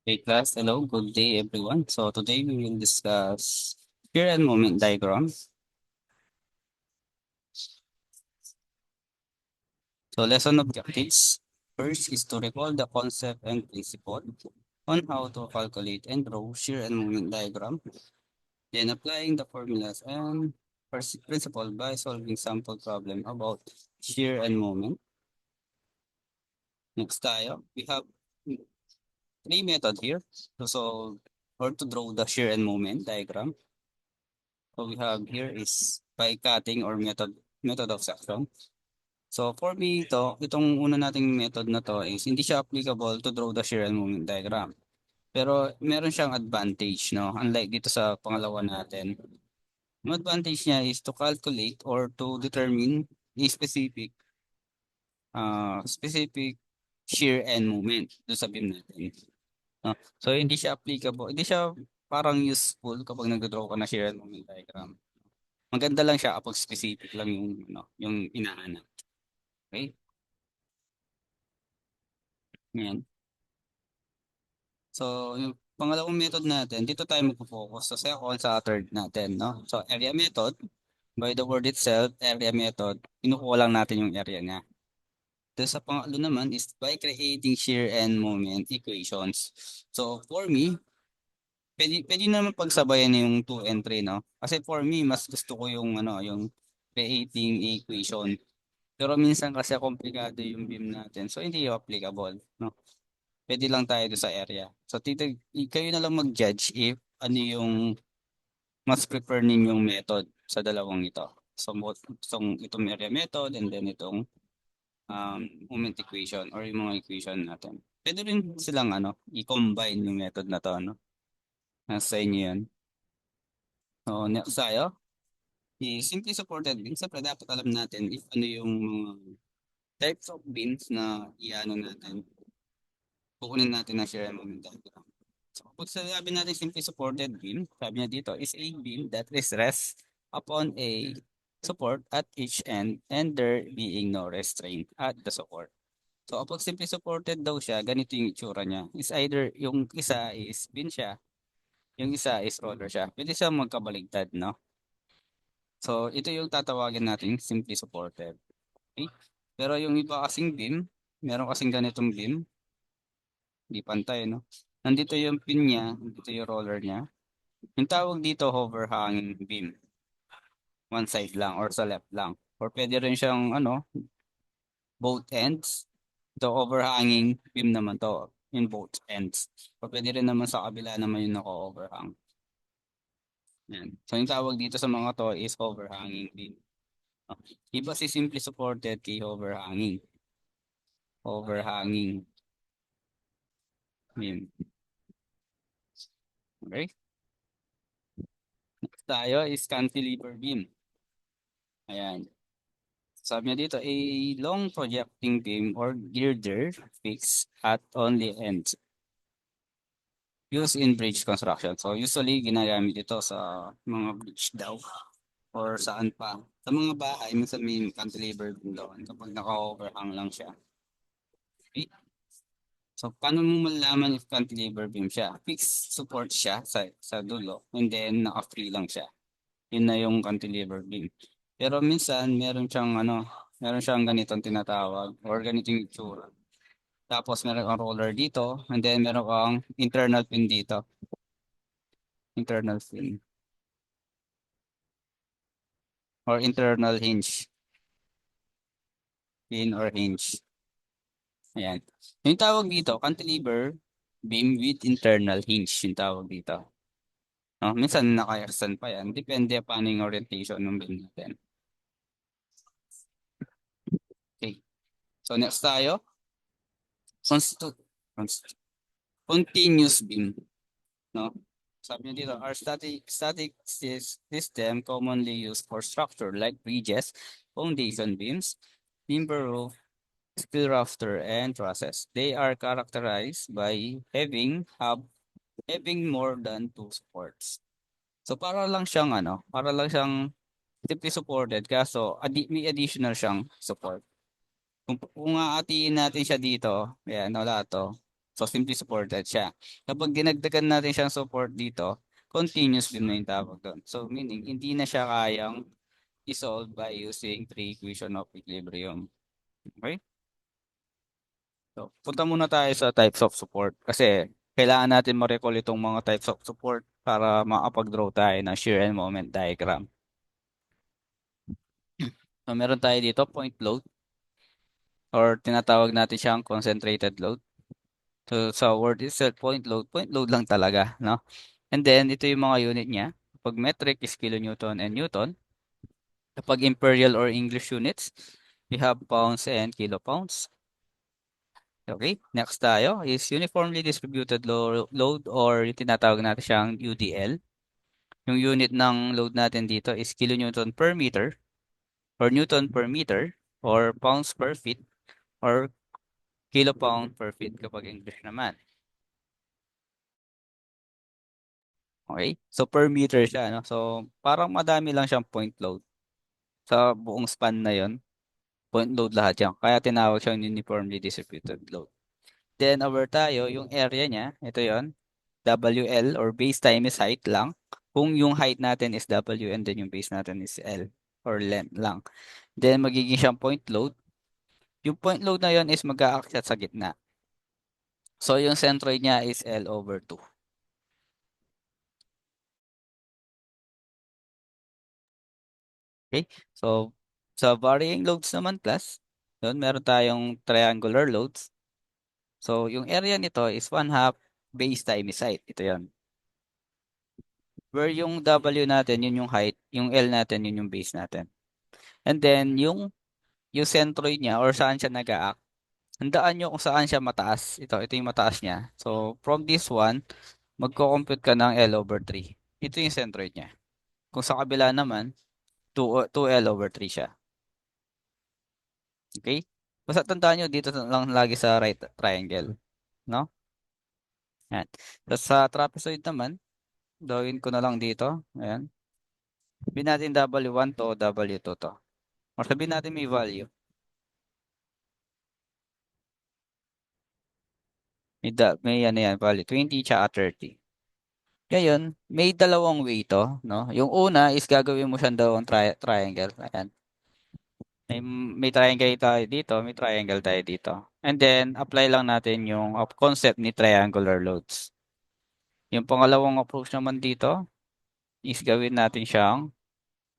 Hey class, hello, good day everyone. So today we will discuss fear and moment diagram. So lesson objectives. First is to recall the concept and principle on how to calculate and draw shear and moment diagram. Then applying the formulas and principle by solving sample problem about shear and moment. Next tayo, we have three method here to solve or to draw the shear and moment diagram. So we have here is by cutting or method of section. So for me itong una nating method na to is hindi siya applicable to draw the shear and moment diagram. Pero meron siyang advantage, no? Unlike dito sa pangalawa natin. Ang advantage niya is to calculate or to determine a specific shear and moment do sa beam natin. No? So hindi siya applicable, hindi siya parang useful kapag nagdo-draw ka na shear and moment diagram. Maganda lang siya kapag specific lang yung inahanap. Okay? Ngayon. So, yung pangalawang method natin, dito tayo magpo-focus sa second sa third natin, no? So, area method, by the word itself, area method, kinukuha lang natin yung area niya. Then sa pangalo naman is by creating shear and moment equations. So, for me, pwede naman pagsabayan yung 2 and 3, no? Kasi for me, mas gusto ko yung, yung creating equation. Pero minsan kasi komplikado yung beam natin. So, hindi yung applicable, no? Pwede lang tayo doon sa area. So, kayo na lang mag-judge if ano yung mas prefer ninyong method sa dalawang ito. So, itong area method and then itong moment equation or yung mga equation natin. Pwede rin silang i-combine yung method na to, no? Nasa inyo yan. So, next tayo. Simply supported beams. Siyempre, dapat alam natin if ano yung mga types of beams na i-ano natin. Kukunin natin na share moment diagram. So, pag sabi natin simply supported beam, sabi niya dito, is a beam that is rest upon a support at each end and there being no restraint at the support. So, kapag simply supported daw siya, ganito yung itsura niya. Is either yung isa is beam siya, yung isa is roller siya. Pwede siya magkabaligtad, no? So, ito yung tatawagin natin simply supported. Okay? Pero yung iba kasing beam, meron kasing ganitong beam, di pantay, no? Nandito yung pin niya, nandito yung roller niya. Yung tawag dito overhanging beam, one side lang or sa left lang. Or pwede rin siyang both ends. Ito overhanging beam naman to in both ends. Or pwede rin naman sa kabila naman yung naka-overhang. Yan. So yung tawag dito sa mga to is overhanging beam. Iba si simply supported kay overhanging. Overhanging beam. Okay? Next tayo is cantilever beam. Ayan. Sabi niya dito, a long projecting beam or girder fixed at only ends used in bridge construction. So usually ginagamit ito sa mga bridge daw or saan pa. Sa mga bahay, minsan may cantilever beam doon kapag naka-overhang lang siya. Okay? So paano mo malalaman if cantilever beam siya? Fixed support siya sa dulo and then naka-free lang siya. Yun na yung cantilever beam. Pero minsan meron siyang ganitong tinatawag or ganitong itsura. Tapos meron kang roller dito and then meron kang internal pin dito. Internal pin or internal hinge. Pin or hinge. Ayan. Yung tawag dito, cantilever beam with internal hinge yung tawag dito. No? Minsan naka-extend pa yan. Depende paano yung orientation ng beam natin. Okay. So next tayo. Constitu- const- Continuous beam. No? Sabi niya dito, are system commonly used for structure like bridges, foundation beams, timber roof, steel rafter, and trusses. They are characterized by having more than two supports. So para lang siyang simply supported kaso may additional siyang support. Kung aatiin natin siya dito, ayan, wala to. So, simply supported siya. Kapag dinagdagan natin siyang support dito, continuous beam na yung tawag doon. So, meaning, hindi na siya kayang i-solve by using three equation of equilibrium. Okay? So, punta muna tayo sa types of support kasi kailangan natin ma-recall itong mga types of support para makapag-draw tayo ng shear and moment diagram. So, meron tayo dito point load or tinatawag natin siyang concentrated load. So, sa word itself, point load lang talaga, no? And then, ito yung mga unit niya. Pag metric is kilonewton and newton. Kapag imperial or English units, we have pounds and kilopounds. Okay, next tayo is uniformly distributed load or yung tinatawag natin siyang UDL. Yung unit ng load natin dito is kilonewton per meter or newton per meter or pounds per feet or kilopound per feet kapag English naman. Okay? So per meter siya, no? So parang madami lang siyang point load sa buong span na 'yon. Point load lahat 'yan. Kaya tinawag siyang uniformly distributed load. Then over tayo, yung area niya, ito 'yon. WL or base times height lang. Kung yung height natin is W and then yung base natin is L or length lang. Then magiging siyang point load. Yung point load na 'yon is mag-aakyat sa gitna. So yung centroid niya is L over 2. Okay? So, sa varying loads naman class, yun, meron tayong triangular loads. So, yung area nito is 1/2 base times height. Ito yun. Where yung W natin, yun yung height. Yung L natin, yun yung base natin. And then, yung centroid niya or saan siya nag-a-act, handaan nyo kung saan siya mataas. Ito yung mataas niya. So, from this one, magko-compute ka ng L over 3. Ito yung centroid niya. Kung sa kabila naman, 2L over 3 siya. Okay? Basta tandaan nyo, dito lang lagi sa right triangle. No? Yan. Tapos sa trapezoid naman, gawin ko na lang dito. Ayan. Sabihin natin W1 to, W2 to. Or sabihin natin may value. May ano yan, value. 20 tsaka 30. Ngayon, may dalawang way to. No? Yung una is gagawin mo siyang dalawang triangle. Ayan. May triangle tayo dito, may triangle tayo dito. And then, apply lang natin yung concept ni triangular loads. Yung pangalawang approach naman dito is gawin natin siyang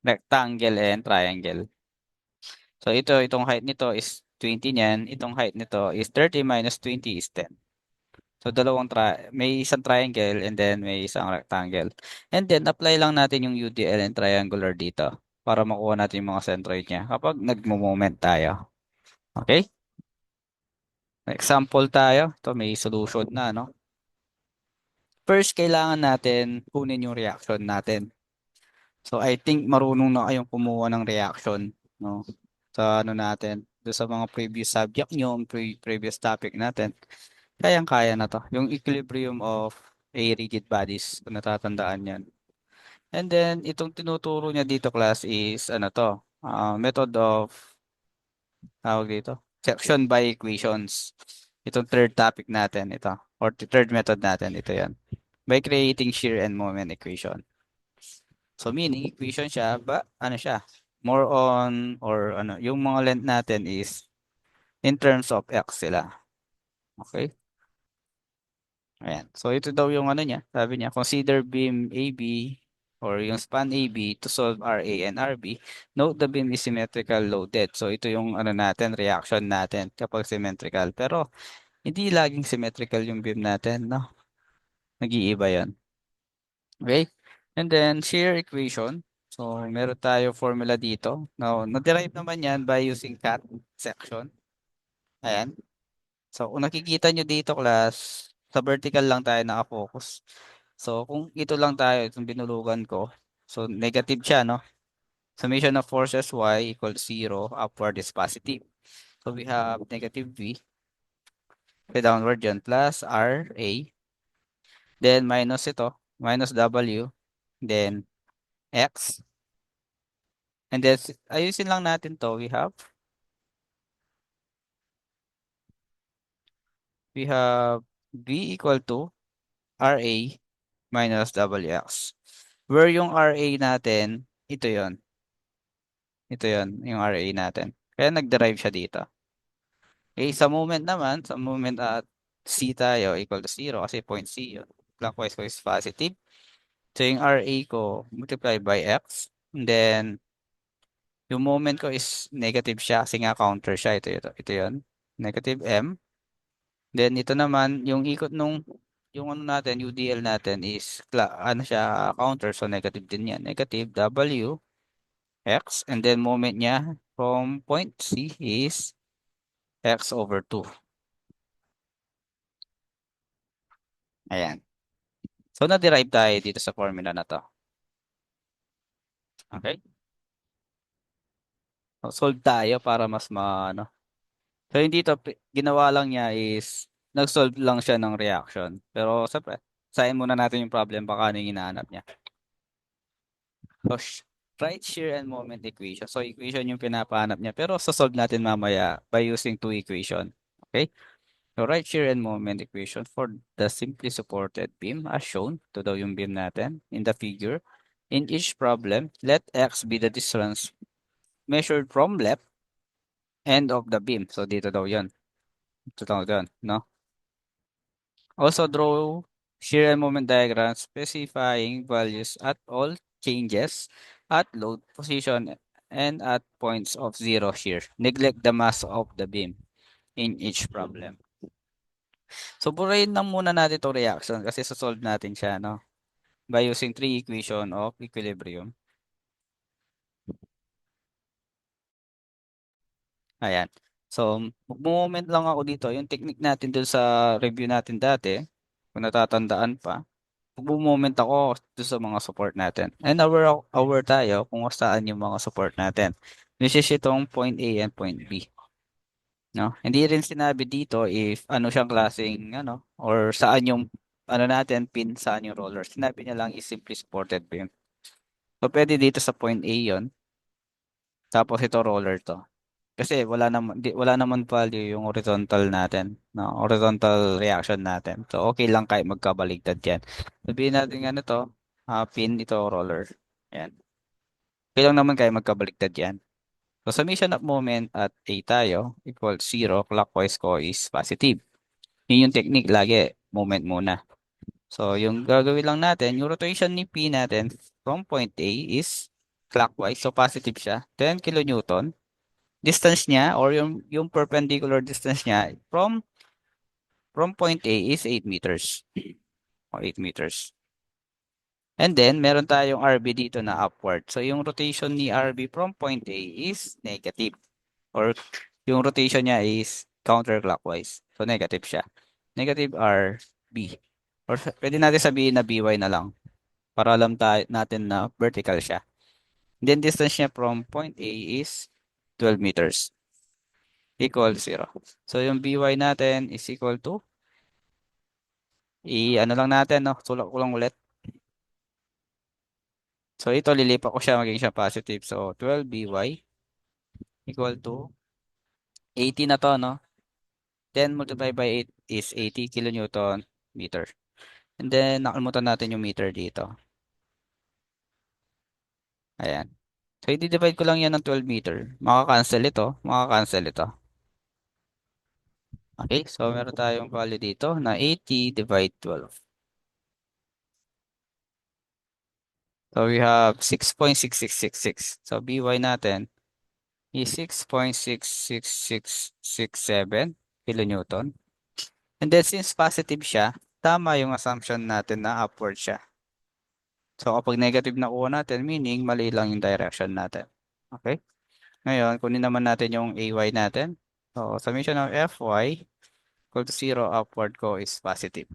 rectangle and triangle. So itong height nito is 20 niyan, itong height nito is 30 minus 20 is 10. So may isang triangle and then may isang rectangle. And then apply lang natin yung UDL and triangular dito para makuha natin yung mga centroid niya kapag nagmo-moment tayo. Okay? Example tayo. Ito may solution na, no? First, kailangan natin kunin yung reaction natin. So I think marunong na kayong kumuha ng reaction, no? Sa ano natin, doon sa mga previous subject nyo, previous topic natin. Kayang-kaya na to. Yung equilibrium of a rigid bodies, kung natatandaan yan. And then, itong tinuturo niya dito class is ano to, method of, tawag dito, section by equations. Itong third topic natin, ito. Or the third method natin, ito yan. By creating shear and moment equation. So meaning equation siya, ano siya? More on or ano, yung mga length natin is in terms of x sila. Okay? Ayan. So ito daw yung ano niya, sabi niya, consider beam AB or yung span AB to solve RA and RB. Note the beam is symmetrical loaded. So ito yung ano natin, reaction natin kapag symmetrical. Pero hindi laging symmetrical yung beam natin, no? Nag-iiba 'yan. Okay? And then, shear equation. So, meron tayo formula dito. Now, na-derive naman yan by using cut section. Ayan. So, kung nakikita nyo dito, class, sa vertical lang tayo nakafocus. So, kung ito lang tayo, itong binulugan ko, so, negative siya, no? Summation of forces y equals 0, upward is positive. So, we have negative v, the downward dyan, plus r, a, then minus ito, minus w, then x, and then, ayusin lang natin to. We have V equal to RA minus WX. Where yung RA natin, ito yon, ito yon yung RA natin. Kaya nag-derive siya dito. Okay, sa moment at C tayo equal to 0 kasi point C yun. Clockwise ko is positive. So yung RA ko multiply by X. And then yung moment ko is negative siya kasi nga counter siya. Ito yun. Negative M. Then ito naman, yung ikot yung ano natin, UDL natin is, ano siya, counter. So negative din yan. Negative W, X. And then moment niya from point C is X over 2. Ayan. So na-derive tayo dito sa formula na to. Okay? So, solve tayo para mas ano. So yung dito, ginawa lang niya is, nag-solve lang siya ng reaction. Pero siyempre, sayin muna natin yung problem, baka ano yung hinahanap niya. So, right shear and moment equation. So, equation yung pinapahanap niya. Pero, solve natin mamaya by using two equation. Okay? So, right shear and moment equation for the simply supported beam as shown. Ito daw yung beam natin in the figure. In each problem, let x be the distance measured from left end of the beam. So, dito daw yun. Ito daw yun, no? Also, draw shear and moment diagram specifying values at all changes at load position and at points of zero shear. Neglect the mass of the beam in each problem. So, burahin lang muna natin itong reaction kasi solve natin siya, no? By using three equation of equilibrium. Ayan. So, mag-moment lang ako dito. Yung technique natin dun sa review natin dati, kung natatandaan pa, moment ako doon sa mga support natin. And aware tayo kung saan yung mga support natin. Which is itong point A and point B. No? Hindi rin sinabi dito if ano siyang klaseng ano or saan yung ano natin pin, saan yung roller. Sinabi niya lang is simply supported beam. So pwede dito sa point A yon. Tapos ito roller to. Kasi wala naman value yung horizontal natin, no? Horizontal reaction natin. So okay lang kahit magkabaligtad 'yan. Sabihin natin ano to, pin ito roller. Yan. Okay lang naman kahit magkabaligtad 'yan. So summation of moment at A tayo equals 0, clockwise ko is positive. Yun yung technique lagi, moment muna. So yung gagawin lang natin, yung rotation ni P natin from point A is clockwise, so positive siya, 10 kilonewton. Distance niya or yung perpendicular distance niya from point A is 8 meters or 8 meters. And then meron tayong RB dito na upward. So yung rotation ni RB from point A is negative or yung rotation niya is counterclockwise. So negative siya. Negative RB. Or pwede natin sabihin na BY na lang para alam natin na vertical siya. Then distance niya from point A is 12 meters equal 0. So yung BY natin is equal to ano lang natin, no? Sulak ko lang ulit. So ito lilipat ko siya maging siya positive. So 12 BY equal to 80 na to, no? 10 multiplied by 8 is 80 kilonewton meter. And then nakalimutan natin yung meter dito. Ayan. So i-divide ko lang yan ng 12 meter. Makakancel ito, makakancel ito. Okay, so meron tayong value dito na 80 divide 12. So we have 6.6666. So BY natin is 6.66667 kilonewton. And then since positive siya, tama yung assumption natin na upward siya. So kapag negative na kuha natin, meaning mali lang yung direction natin. Okay? Ngayon, kunin naman natin yung AY natin. So summation of FY equal to 0, upward ko is positive.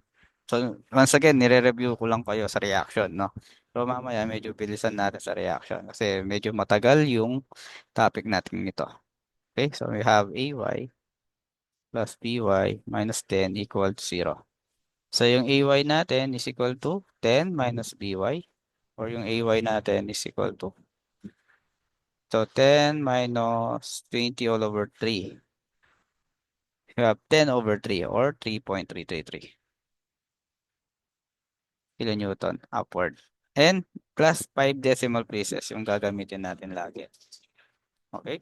So once again, nire-review ko lang kayo sa reaction, no? So mamaya medyo bilisan natin sa reaction kasi medyo matagal yung topic natin nito. Okay, so we have AY plus BY minus 10 equal to 0. So yung AY natin is equal to 10 minus BY or yung AY natin is equal to 10 minus 20 all over 3. You have 10 over 3 or 3.333. kilonewton upward. And plus 5 decimal places yung gagamitin natin lagi. Okay?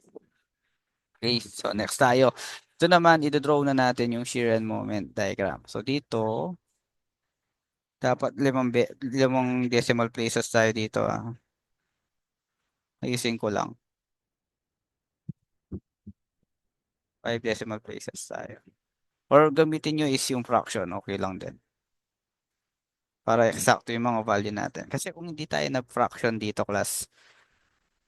Okay, so next tayo. Ito naman, i-draw na natin yung shear and moment diagram. So dito, dapat limang decimal places tayo dito. Ayusin ko lang. 5 decimal places tayo. Or gamitin nyo is yung fraction. Okay lang din. Para eksakto yung mga value natin. Kasi kung hindi tayo nag-fraction dito, class,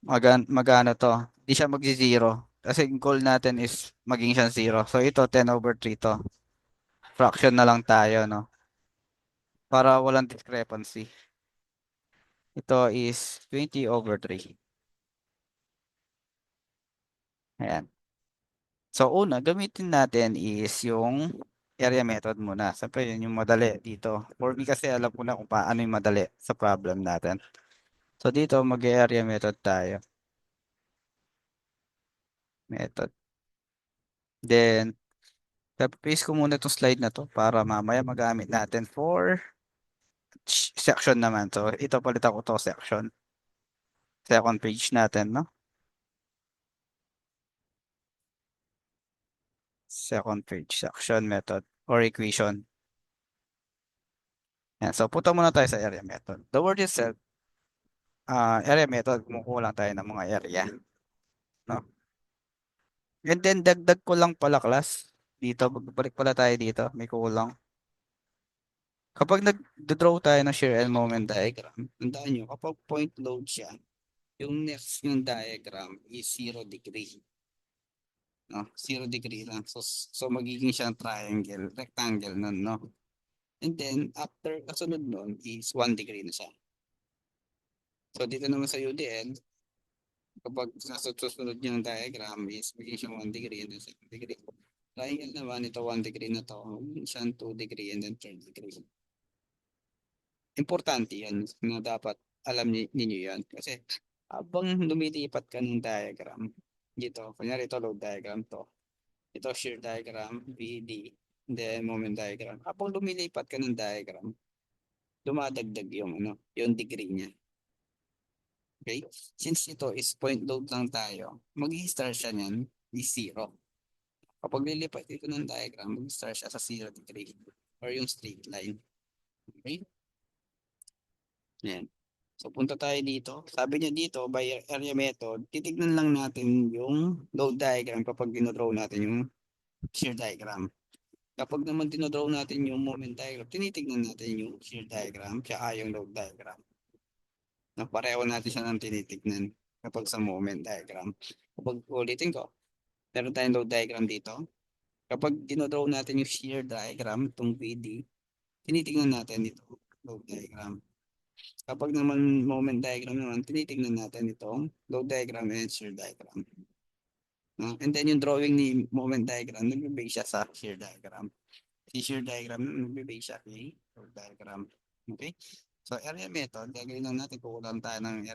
magano to, hindi siya magzi-zero. Kasi yung goal natin is maging siyang zero. So ito, 10/3 to. Fraction na lang tayo, no? Para walang discrepancy. Ito is 20/3. Ayan. So una, gamitin natin is yung area method muna. Siyempre yun yung madali dito. For me kasi alam ko na kung paano yung madali sa problem natin. So dito mag-area method tayo. Method. Then, paste ko muna itong slide na to para mamaya magamit natin for section naman. So ito palitan ko to section. Second page natin, no? Second page, section method or equation. Yan. So punta muna tayo sa area method. The word itself, area method, kumukuha lang tayo ng mga area. No? And then dagdag ko lang pala class. Dito, balik pala tayo dito. May kulang. Kapag nag-draw tayo ng shear and moment diagram, tandaan nyo, kapag point load siya, yung next yung diagram is 0 degree. No? 0 degree lang. So magiging siyang triangle, rectangle nun, no? And then, after, kasunod nun is 1 degree na siya. So dito naman sa UDL, kapag sa susunod niyang diagram is magiging siyang 1 degree and then 2 degree. Triangle naman, ito 1 degree na to, siyang 2 degree and then 3 degree. Importante yan na dapat alam ninyo yan. Kasi habang lumilipat ka ng diagram, dito, kunyari ito load diagram to, ito shear diagram, VD, then moment diagram. Habang lumilipat ka ng diagram, dumadagdag yung yung degree niya. Okay? Since ito is point load lang tayo, mag-i-start siya niyan is 0. Kapag lilipat ito ng diagram, mag-start siya sa 0 degree or yung straight line. Okay? Yan. So punta tayo dito. Sabi niya dito, by area method, titignan lang natin yung load diagram kapag dinodraw natin yung shear diagram. Kapag naman dinodraw natin yung moment diagram, tinitignan natin yung shear diagram tsaka yung load diagram. Na pareho natin siya ng tinitignan kapag sa moment diagram. Kapag ulitin ko, meron tayong load diagram dito. Kapag dinodraw natin yung shear diagram, itong PD, tinitignan natin ito, load diagram. Kapag naman moment diagram naman, tinitignan natin itong load diagram and shear diagram. And then yung drawing ni moment diagram, nagbe-base siya sa shear diagram. Si shear diagram, nagbe-base siya kay load diagram. Okay? So area method, gagawin lang natin, kukulang tayo ng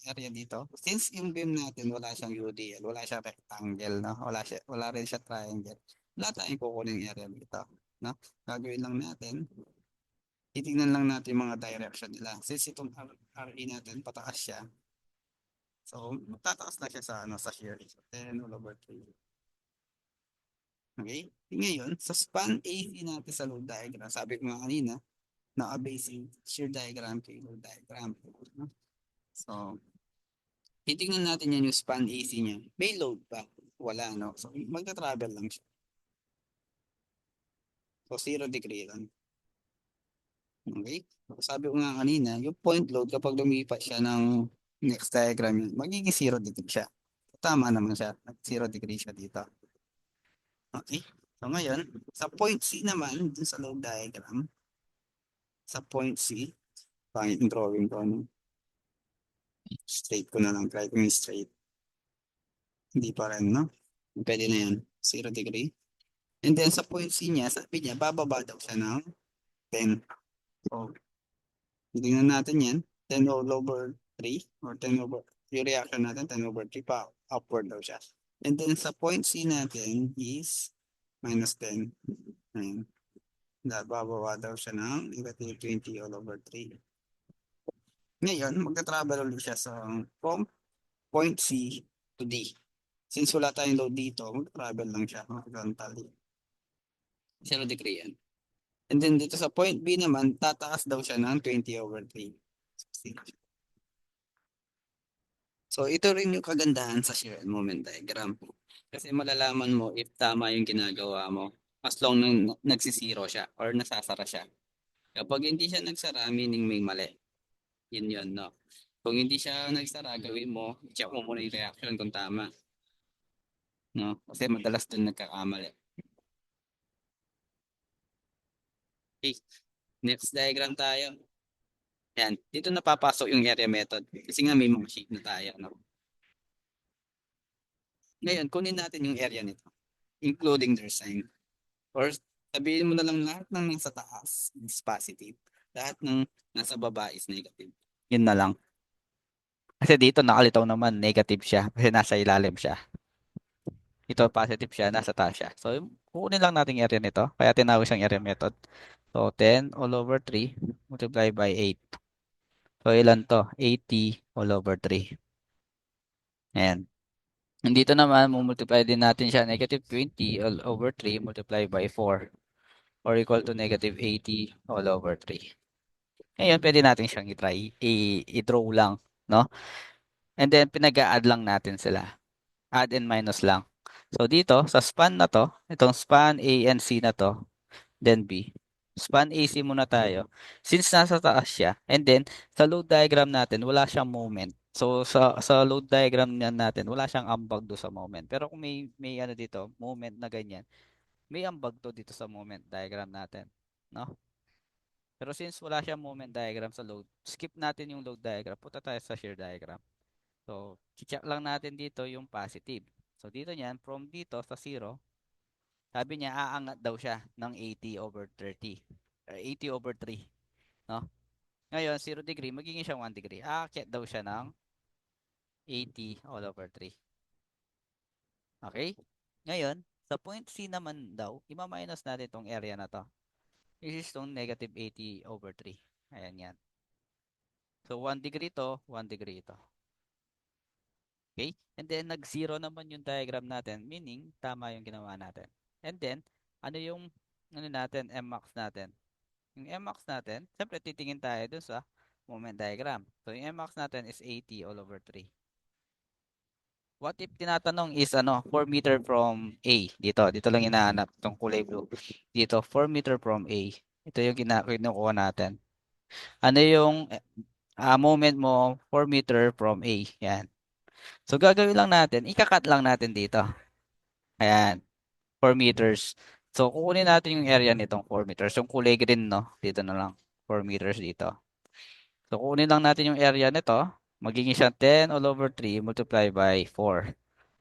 area dito. Since yung beam natin, wala siyang UDL, wala siyang rectangle, no? Wala rin siya triangle. Wala tayong kukunin yung area dito. No? Gagawin lang natin, titignan lang natin yung mga direction nila. Since itong RE natin, pataas siya. So, tataas na siya sa, sa shear. So, 10/3. Okay? Ngayon, sa span AC natin sa load diagram, sabi ko nga kanina, naka-base yung shear diagram kay load diagram. No? So, titignan natin yan yung span AC niya. May load pa. Wala, no? So, magta-travel lang siya. So, 0 degree lang. Okay? So, sabi ko nga kanina, yung point load, kapag lumipat siya ng next diagram yun, magiging 0 degree siya. Tama naman siya. 0 degree siya dito. Okay? So, ngayon, sa point C naman, dun sa load diagram, sa point C, pangit yung drawing ko, ano? Straight ko na lang. Try ko yung straight. Hindi pa rin, no? Pwede na yan. 0 degree. And then sa point C niya, sabi niya, bababa daw siya ng 10. So, tingnan natin yan. 10/3 or 10 over, yung reaction natin, 10/3 pa, upward daw siya. And then sa point C natin is -10. Ayan. Bababa daw siya ng negative 20 all over 3. Ngayon, magta-travel ulit siya from point C to D. Since wala tayong load dito, mag-travel lang siya horizontally. 0 degree yan. And then dito sa point B naman, tataas daw siya ng 20 over 3. So ito rin yung kagandahan sa shear and moment diagram. Kasi malalaman mo if tama yung ginagawa mo as long nang nagsisiro siya or nasasara siya. Kapag hindi siya nagsara, meaning may mali. Yun yun, no? Kung hindi siya nagsara, gawin mo, check mo muna yung reaction kung tama. No? Kasi madalas dun nagkakamali. Okay, next diagram tayo. Yan, dito napapasok yung area method. Kasi nga may mga sheet na tayo, no? Ngayon, kunin natin yung area nito, including their sign. Or sabihin mo na lang lahat ng nasa taas is positive. Lahat ng nasa baba is negative. Yun na lang. Kasi dito nakalitaw naman negative siya kasi nasa ilalim siya. Ito positive siya, nasa taas siya. So, kukunin lang natin yung area nito. Kaya tinawag siyang area method. So, 10 all over 3 multiply by 8. So, ilan to? 80 all over 3. Ayan. Dito naman, multiply din natin siya. Negative 20 all over 3 multiply by 4. Or equal to negative 80 all over 3. Ngayon, pwede natin siyang i-try. I-draw lang. No? And then, pinag-a-add lang natin sila. Add and minus lang. So, dito, sa span na to, itong span A and C na to, then B. Span AC muna tayo. Since nasa taas siya, and then sa load diagram natin, wala siyang moment. So sa load diagram natin, wala siyang ambag do sa moment. Pero kung may ano dito, moment na ganyan, may ambag to dito sa moment diagram natin, no? Pero since wala siyang moment diagram sa load, skip natin yung load diagram. Punta tayo sa shear diagram. So, check lang natin dito yung positive. So dito niyan, from dito sa 0, sabi niya aangat daw siya ng 80 over 30. 80 over 3, no? Ngayon, 0 degree, magiging siya 1 degree. Aakyat daw siya ng 80 all over 3. Okay? Ngayon, sa point C naman daw, ima-minus natin itong area na to. This is itong negative 80 over 3. Ayan yan. So, 1 degree to, 1 degree ito. Okay? And then, nag-0 naman yung diagram natin, meaning, tama yung ginawa natin. And then, ano yung, ano natin, Mmax natin? Yung Mmax natin, siyempre titingin tayo dun sa moment diagram. So, yung Mmax natin is 80 all over 3. What if tinatanong is 4 meter from A. Dito lang hinahanap itong kulay blue. Dito, 4 meter from A. Ito yung kinukuha natin. Ano yung moment mo 4 meter from A? Yan. So, gagawin lang natin, ikakat lang natin dito. Ayan, 4 meters. So, kukunin natin yung area nitong 4 meters. Yung kulay green, no? Dito na lang. 4 meters dito. So, kukunin lang natin yung area nito. Magiging siya 10 all over 3 multiply by 4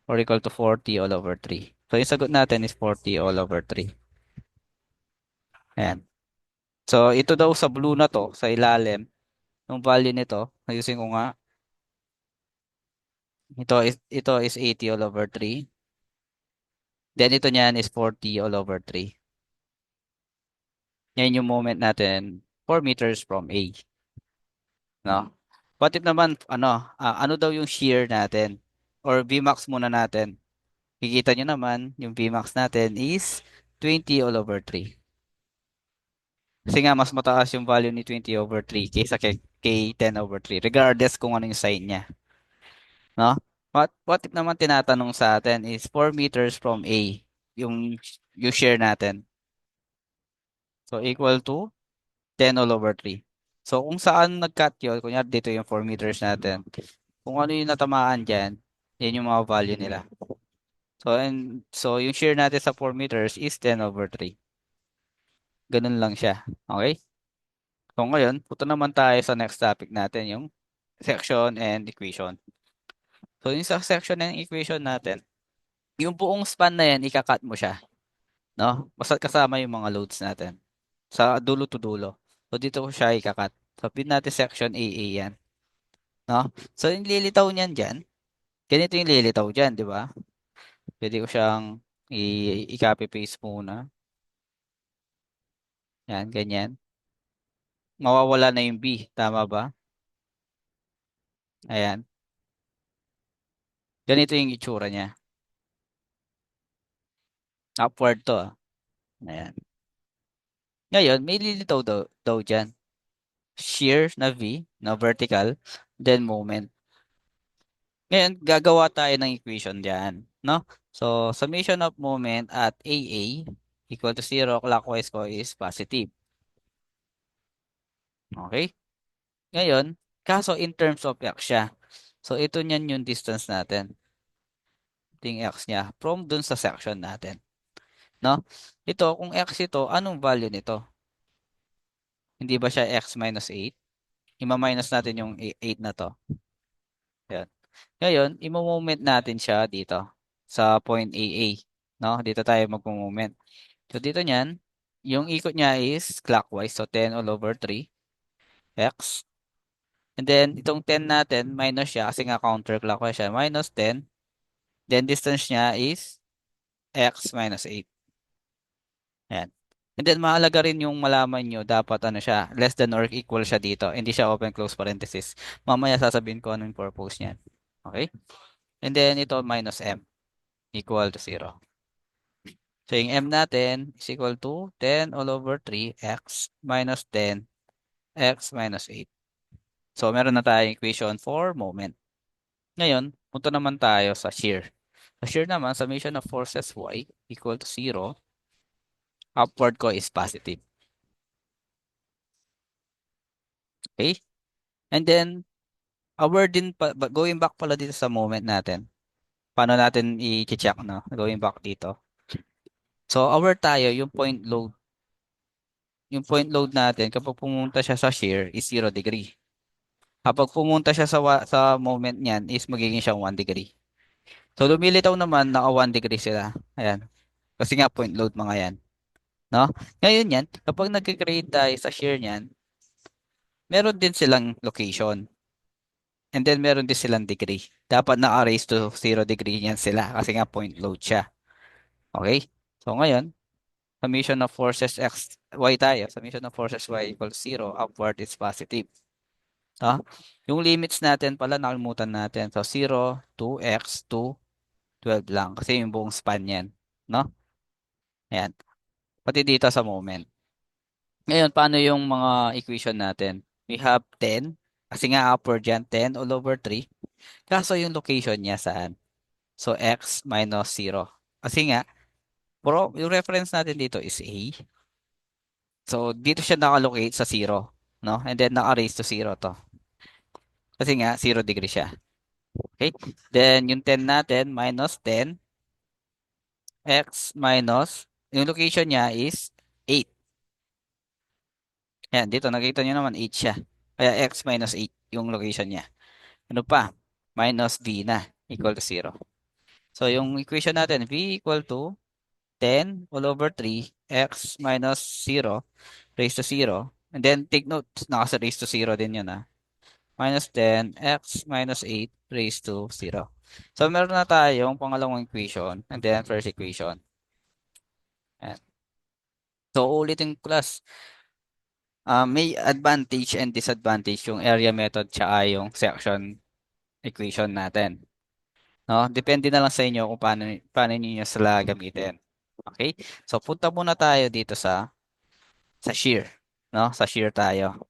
or equal to 40 all over 3. So, yung sagot natin is 40 all over 3. Ayan. So, ito daw sa blue na to, sa ilalim, yung value nito, ayusin ko nga, ito is 80 all over 3. Then, ito niyan is 40 all over 3. Yan yung moment natin, 4 meters from A. No? What if naman, ano daw yung shear natin? Or Vmax muna natin. Kikita nyo naman, yung Vmax natin is 20 all over 3. Kasi nga, mas mataas yung value ni 20 over 3 kaysa kay 10 over 3. Regardless kung ano yung sign niya. No? What if naman tinatanong sa atin is 4 meters from A. Yung share natin. So, equal to 10 all over 3. So, kung saan nag-cut yun, kunyari dito yung 4 meters natin. Kung ano yung natamaan dyan, yan yung mga value nila. So yung share natin sa 4 meters is 10 over 3. Ganun lang siya. Okay? So ngayon, punta naman tayo sa next topic natin, yung section and equation. So yung sa section and equation natin, yung buong span na yan, ikakat mo siya. No? Basta kasama yung mga loads natin. Sa dulo to dulo. So dito ko siya ikakat. So pin natin section AA yan. No? So yung lilitaw niyan dyan, ganito yung lilitaw dyan, di ba? Pwede ko siyang i-copy paste muna. Yan, ganyan. Mawawala na yung B. Tama ba? Ayan. Ganito yung itsura niya. Upward to. Ayan. Ngayon, may lilitaw daw dyan. Shear na V, na vertical, then moment. Ngayon, gagawa tayo ng equation dyan. No? So, summation of moment at AA equal to 0 clockwise ko is positive. Okay? Ngayon, kaso in terms of x siya. So, ito niyan yung distance natin. Ito yung x niya from dun sa section natin. No? Ito, kung x ito, anong value nito? Hindi ba siya x minus 8? Ima-minus natin yung 8 na to. Ayan. Ngayon, imo-moment natin siya dito sa point AA. No? Dito tayo magmo-moment. So, dito niyan, yung ikot niya is clockwise. So, 10 all over 3 x. And then, itong 10 natin, minus siya kasi nga counterclockwise siya. Minus 10. Then, distance niya is x minus 8. Ayan. And then, mahalaga rin yung malaman nyo, dapat ano siya, less than or equal siya dito. Hindi siya open close parenthesis. Mamaya sasabihin ko anong purpose niyan. Okay? And then, ito minus m equal to 0. So, yung m natin is equal to 10 all over 3 x minus 10 x minus 8. So, meron na tayong equation for moment. Ngayon, punta naman tayo sa shear. Sa shear naman, summation of forces y equal to 0. Upward ko is positive. Okay? And then, our din pa, going back pala dito sa moment natin. Paano natin i-check, no? Going back dito. So, our tayo, yung point load. Yung point load natin, kapag pumunta siya sa shear, is 0 degree. Kapag pumunta siya sa moment niyan, is magiging siyang 1 degree. So, lumilitaw naman, naka 1 degree sila. Ayan. Kasi nga, point load mga yan. No? Ngayon yan, kapag nag-create tayo sa shear niyan, meron din silang location. And then, meron din silang degree. Dapat naka-raise to 0 degree niyan sila kasi nga point load siya. Okay? So, ngayon, summation of forces x, y tayo. Summation of forces y equals 0. Upward is positive. Yung limits natin pala, nakalimutan natin. So, 0 to x to 12 lang. Kasi yung buong span yan. No? Ayan. Pati dito sa moment. Ngayon, paano yung mga equation natin? We have 10. Kasi nga upward yan, 10 all over 3. Kaso yung location niya saan? So, x minus 0. Kasi nga, yung reference natin dito is A. So, dito siya nakalocate sa 0. No? And then, naka-raise to 0 to. Kasi nga, 0 degree siya. Okay? Then, yung 10 natin, minus 10. X minus, yung location niya is 8. Yan, dito, nakita nyo naman 8 siya. Kaya x minus 8 yung location niya. Ano pa? Minus v na, equal to 0. So, yung equation natin, v equal to 10 all over 3, x minus 0 raised to 0. And then, take note, naka-raised to 0 din yun, ah. Minus 10, x minus 8 raised to 0. So, meron na tayong pangalawang equation and then first equation. Ayan. So, ulitin class. May advantage and disadvantage yung area method tsaka yung section equation natin. No? Depende na lang sa inyo kung paano niyo sila gamitin. Okay? So, punta muna tayo dito sa shear. No? Sa shear tayo.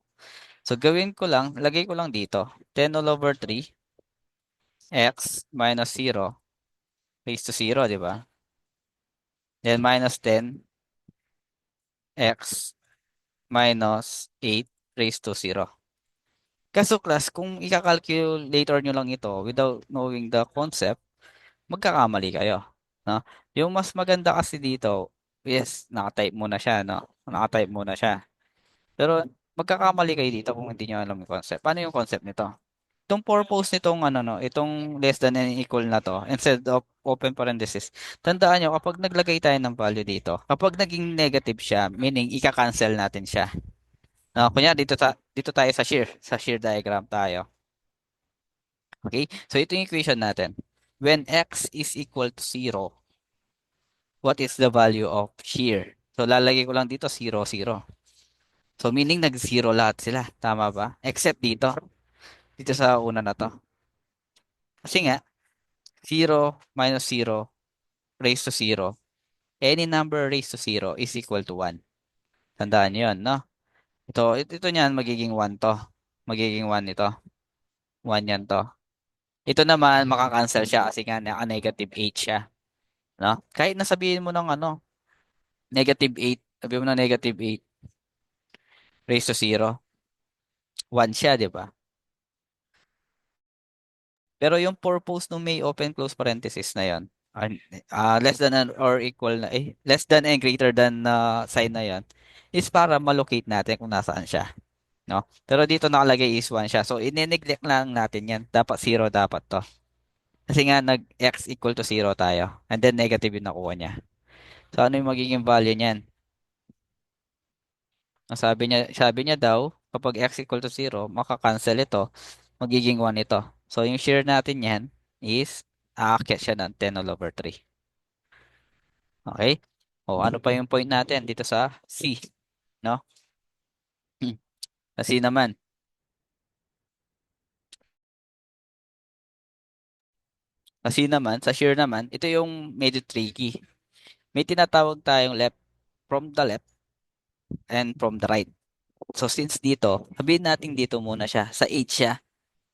So, gawin ko lang, lagay ko lang dito. 10 all over 3 x minus 0 raised to 0, di ba? Then minus 10 x minus 8 raised to 0. Kaso class, kung ika-calculator nyo lang ito without knowing the concept, magkakamali kayo. No? Yung mas maganda kasi dito, yes, nakatype muna siya, no? Nakatype muna siya. Pero magkakamali kayo dito kung hindi nyo alam yung concept. Paano yung concept nito? Itong purpose nitong ano no, itong less than and equal na to, instead of open parenthesis. Tandaan nyo, kapag naglagay tayo ng value dito, kapag naging negative siya, meaning ika-cancel natin siya. No, kunya dito tayo sa shear diagram tayo. Okay? So ito yung equation natin. When x is equal to 0, what is the value of shear? So lalagay ko lang dito 0, 0. So meaning nag-zero lahat sila. Tama ba? Except dito. Dito sa una na to. Kasi nga, 0 minus 0 raised to 0. Any number raised to 0 is equal to 1. Tandaan nyo yun, no? Ito niyan, magiging 1 to. Magiging 1 ito. 1 yan to. Ito naman, makakancel siya kasi nga naka-negative 8 siya. No? Kahit nasabihin mo ng ano, negative 8, sabihin mo ng negative 8 raised to 0, 1 siya, di ba? Pero yung purpose ng may open close parenthesis na yon, less than or equal na, less than and greater than na sign na yon, is para malocate natin kung nasaan siya. No? Pero dito nakalagay is 1 siya. So, ine-neglect lang natin yan. Dapat 0 dapat to. Kasi nga, nag-x equal to 0 tayo. And then, negative yung nakuha niya. So, ano yung magiging value niyan? Ang sabi niya daw, kapag x equal to 0, makakancel ito, magiging 1 ito. So, yung share natin yan is, aakyat siya ng 10 all over 3. Okay? O, ano pa yung point natin dito sa C? No? Sa C naman. Sa C naman, sa share naman, ito yung medyo tricky. May tinatawag tayong left from the left and from the right. So, since dito, sabihin natin dito muna siya. Sa 8 siya.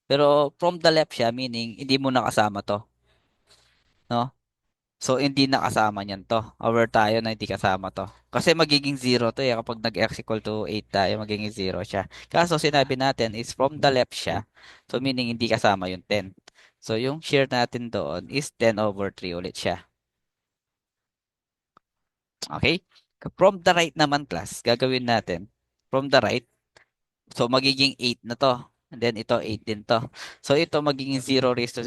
Pero from the left siya, meaning hindi mo nakasama to. No? So, hindi nakasama niyan to. Over tayo na hindi kasama to. Kasi magiging 0 to eh. Kapag nag-x equal to 8 tayo, magiging 0 siya. Kaso sinabi natin is from the left siya. So, meaning hindi kasama yung 10. So, yung share natin doon is 10 over 3 ulit siya. Okay? From the right naman class, gagawin natin. From the right, so magiging 8 na to. And then ito 8 din to. So, ito magiging 0 raised to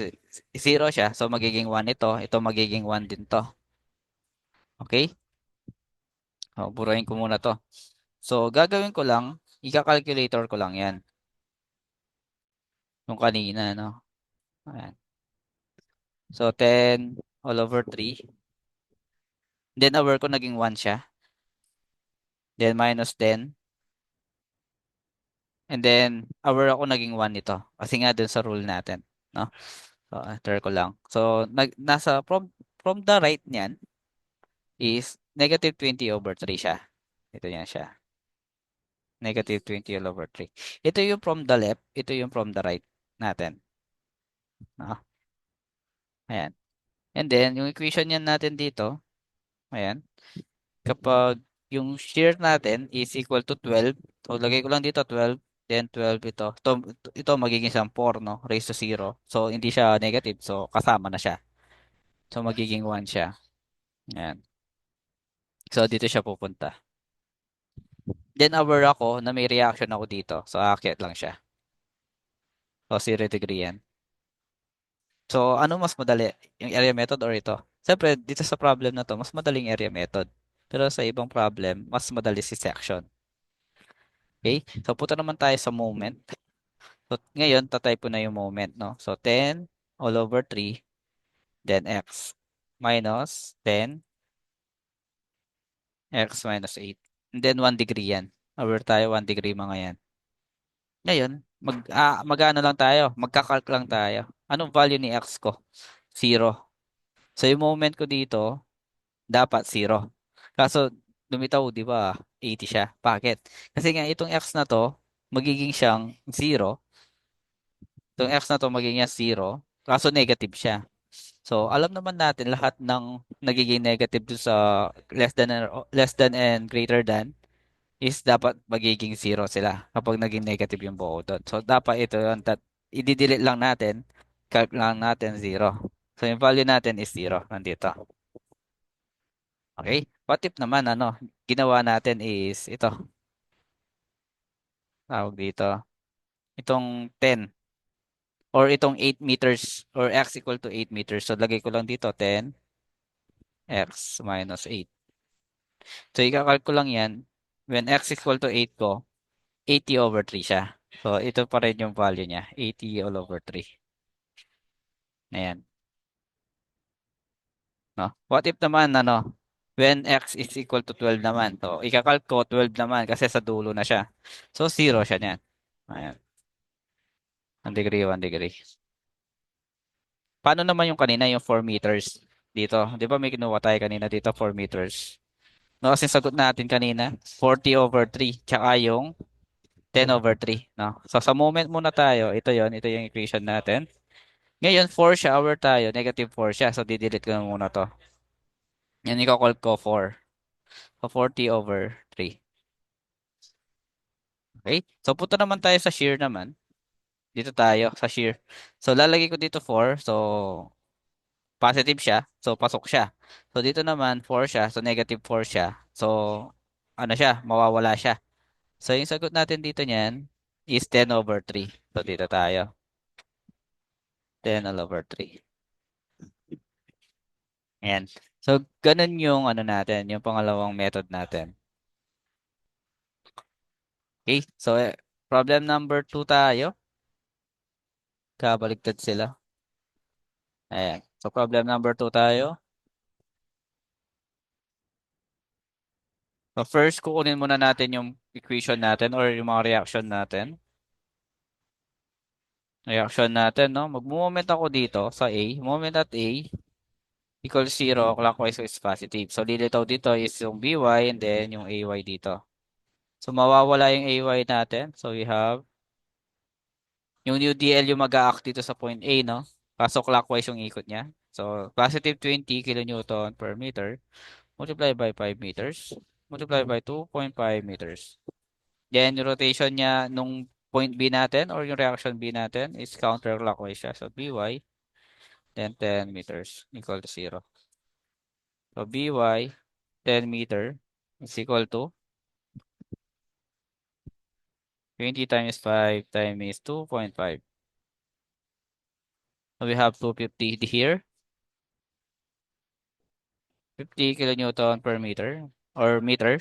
0 siya. So, magiging 1 ito. Ito magiging 1 din to. Okay? O, burahin ko muna to. So, gagawin ko lang, ika-calculator ko lang yan. Yung kanina, no? Ayan. So, 10 all over 3. Then, aware ko naging 1 siya. Then, minus 10. And then, aware ako naging 1 ito. Kasi nga dun sa rule natin. No? So, enter ko lang. So, nasa from the right niyan is negative 20 over 3 siya. Ito yan siya. Negative 20 all over 3. Ito yung from the left. Ito yung from the right natin. No? Ayan. And then, yung equation yan natin dito, ayan, kapag yung share natin is equal to 12, so lagay ko lang dito 12, then 12 ito. Ito magiging siyang 4, no? Raised to 0. So, hindi siya negative. So, kasama na siya. So, magiging 1 siya. Ayan. So, dito siya pupunta. Then, aware ako na may reaction ako dito. So, aakyat lang siya. So, 0 degree yan. So, ano mas madali? Yung area method or ito? Siyempre, dito sa problem na to, mas madaling area method. Pero sa ibang problem, mas madali si section. Okay? So, punta naman tayo sa moment. So, ngayon, tatype ko na yung moment, no? So, 10 all over 3, then x minus 10, x minus 8. And then, 1 degree yan. Over tayo, 1 degree mga yan. Ngayon, mag-ano lang tayo, magkakalk lang tayo. Anong value ni x ko? 0. So, yung moment ko dito, dapat 0. Kaso, lumitaw, di ba, 80 siya. Bakit? Kasi nga, itong x na to, magiging siyang 0. Itong x na to magiging 0, kaso negative siya. So, alam naman natin lahat ng nagiging negative dun sa less than and greater than is dapat magiging 0 sila kapag naging negative yung buo doon. So, dapat ito yun. I-delete lang natin, calc lang natin 0. So, yung value natin is 0. Nandito. Okay? What if naman, ginawa natin is ito. Tawag dito. Itong 10 or itong 8 meters or x equal to 8 meters. So, lagay ko lang dito 10 x minus 8. So, ikakalko lang yan. When x equal to 8 ko, 80 over 3 siya. So, ito pa rin yung value niya. 80 all over 3. Ayan. No? What if naman, when x is equal to 12 naman. So, ikakalk ko 12 naman kasi sa dulo na siya. So, 0 siya niyan. Ayan. 1 degree, 1 degree. Paano naman yung kanina, yung 4 meters dito? Di ba may kinuha tayo kanina dito, 4 meters? No, kasi sagot natin kanina, 40/3, tsaka yung 10/3, no? So, sa moment muna tayo, ito yung equation natin. Ngayon, 4 siya, over tayo, negative 4 siya. So, didelete ko na muna to. Yan, i-call ko 4. So, 40/3. Okay? So, punta naman tayo sa shear naman. Dito tayo, sa shear. So, lalagay ko dito 4. So, positive siya. So, pasok siya. So, dito naman, 4 siya. So, negative 4 siya. So, ano siya? Mawawala siya. So, yung sagot natin dito niyan is 10/3. So, dito tayo. 10/3. Ayan. So, ganun yung ano natin, yung pangalawang method natin. Okay? So, problem number 2 tayo. Kabaligtad sila. Ayan. So, problem number 2 tayo. So, first, kukunin muna natin yung equation natin or yung mga reaction natin. Reaction natin, no? Mag-moment ako dito sa A. Moment at A equals 0, clockwise is positive. So, lilitaw dito is yung BY and then yung AY dito. So, mawawala yung AY natin. So, we have yung new DL yung mag-a-act dito sa point A, no? Kaso clockwise yung ikot niya. So, positive 20 kilonewton per meter multiplied by 5 meters multiplied by 2.5 meters. Then, yung rotation niya nung point B natin or yung reaction B natin is counterclockwise siya. So, BY, then 10 meters equal to 0. So, BY, 10 meter is equal to 20 times 5 times 2.5. So, we have 250 here. 50 kilonewton per meter or meter.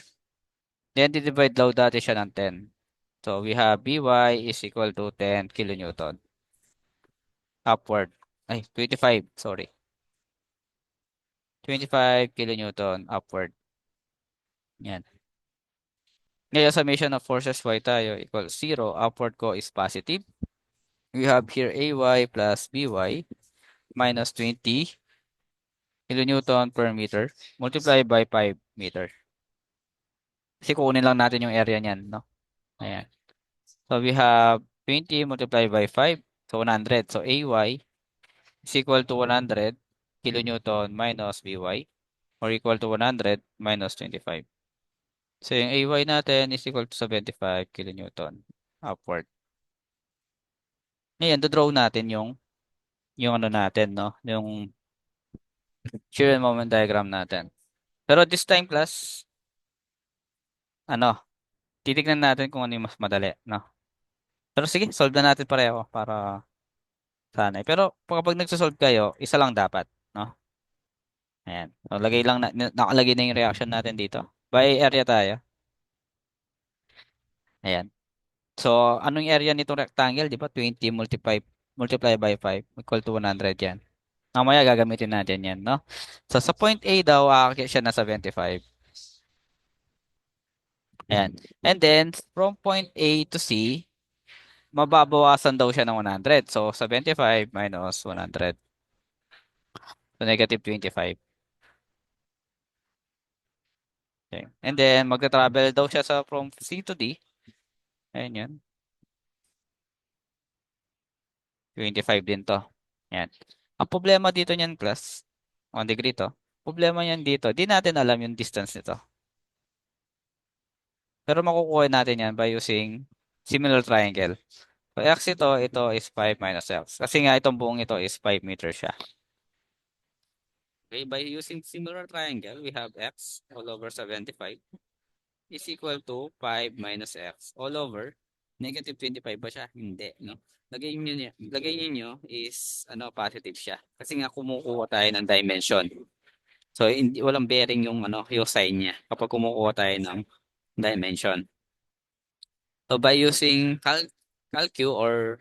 Then, divide daw dati siya ng 10. So, we have BY is equal to 10 kilonewton. Upward. Ay, 25. Sorry. 25 kilonewton upward. Yan. Ngayon, summation of forces Y tayo equals 0. Upward ko is positive. We have here AY plus BY minus 20 kilonewton per meter multiplied by 5 meter. Kasi kukunin lang natin yung area niyan, no? Ayan. So, we have 20 multiplied by 5. So, 100. So, AY is equal to 100 kilonewton minus BY or equal to 100 minus 25. So, yung AY natin is equal to 75 kilonewton upward. Ngayon, draw natin yung ano natin, no? Yung shear and moment diagram natin. Pero this time, class, ano, titignan natin kung ano yung mas madali, no? Pero sige, solve na natin pareho para sanay. Pero kapag nagsosolve kayo, isa lang dapat, no? Ayan. So, lagay lang nakalagay na yung reaction natin dito. By area tayo. Ayan. So, anong area nitong rectangle, di ba? 20 multiply by 5 equal to 100 yan. Mamaya gagamitin natin yan, no? So, sa point A daw, aakyat siya na 75. Ayan. And then, from point A to C, mababawasan daw siya ng 100. So, 75 minus 100. So, negative 25. Okay. And then, magta-travel daw siya from C to D. Ayan yan. 25 din to. Ayan. Ang problema dito niyan, class, 1 degree to. Problema niyan dito, di natin alam yung distance nito. Pero makukuha natin yan by using similar triangle. So, x ito is 5 minus x. Kasi nga itong buong ito is 5 meters siya. Okay, by using similar triangle, we have x all over 75 is equal to 5 minus x all over negative 25 ba siya? Hindi, no? Lagay niyo is ano, positive siya. Kasi nga kumukuha tayo ng dimension. So, hindi, walang bearing yung ano, yung sign niya kapag kumukuha tayo ng dimension. So, by using calcu or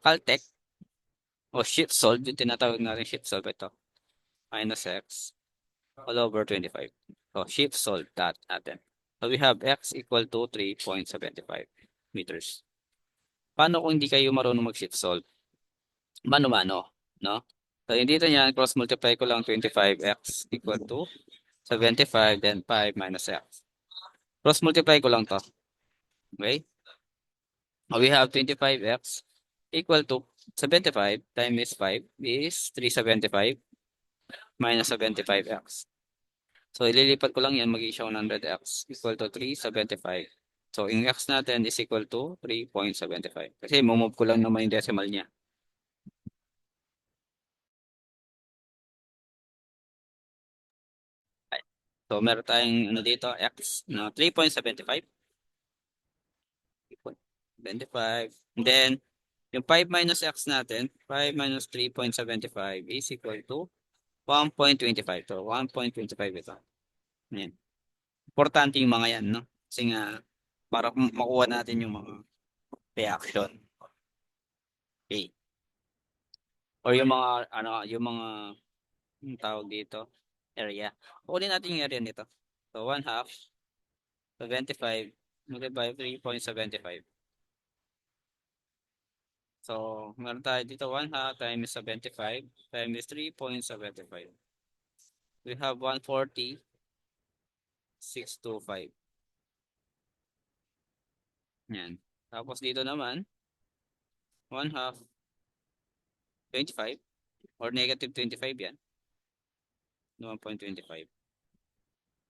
caltech o shift solve, yung tinatawag natin shift solve ito, minus x all over 25. So, shift solve that natin. So, we have x equal to 3.75 meters. Paano kung hindi kayo marunong mag-shift solve? Mano-mano, no? So, yung dito niyan, cross multiply ko lang 25x equal to 75, then 5 minus x. Cross multiply ko lang to. Okay? We have 25x equal to 75 times 5 is 375 minus 75x. So, ililipat ko lang yan, magiging siya 100x equal to 375. So, yung x natin is equal to 3.75. Kasi, move ko lang naman yung decimal niya. Okay. So, meron tayong ano dito, x na 3.75. 3.75. And then, yung 5 minus x natin, 5 minus 3.75 is equal to 1.25. So, 1.25 ito. Yan. Importante yung mga yan, no? Kasi nga, para makuha natin yung mga reaction. Okay. Or yung mga, ano, yung mga, yung tawag dito, area. Kunin natin yung area nito. So, 1 half, 75, multiply 3.75. So, meron tayo dito 1 half times 75 times 3.75. We have 140,625. Yan. Tapos dito naman, 1 half, 25 or negative 25 yan. 1.25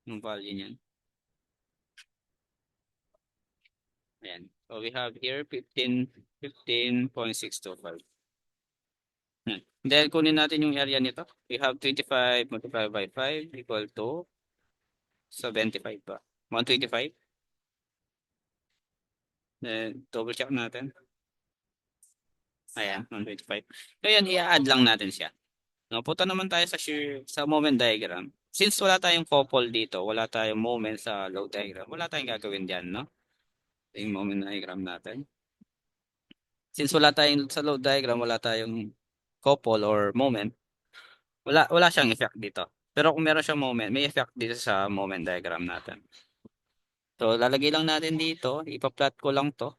yung value niyan. Ayan. So we have here 15.625. Yan. Then kunin natin yung area nito. We have 25 multiplied by 5 equal to 75 ba? 125. Then double check natin. Ayan, 125. Ngayon, i-add lang natin siya. No, punta naman tayo sa moment diagram. Since wala tayong couple dito, wala tayong moment sa load diagram, wala tayong gagawin diyan, no? Yung moment diagram natin. Since wala tayong sa load diagram, wala tayong couple or moment, wala siyang effect dito. Pero kung meron siyang moment, may effect dito sa moment diagram natin. So, lalagay lang natin dito, ipa-plot ko lang to.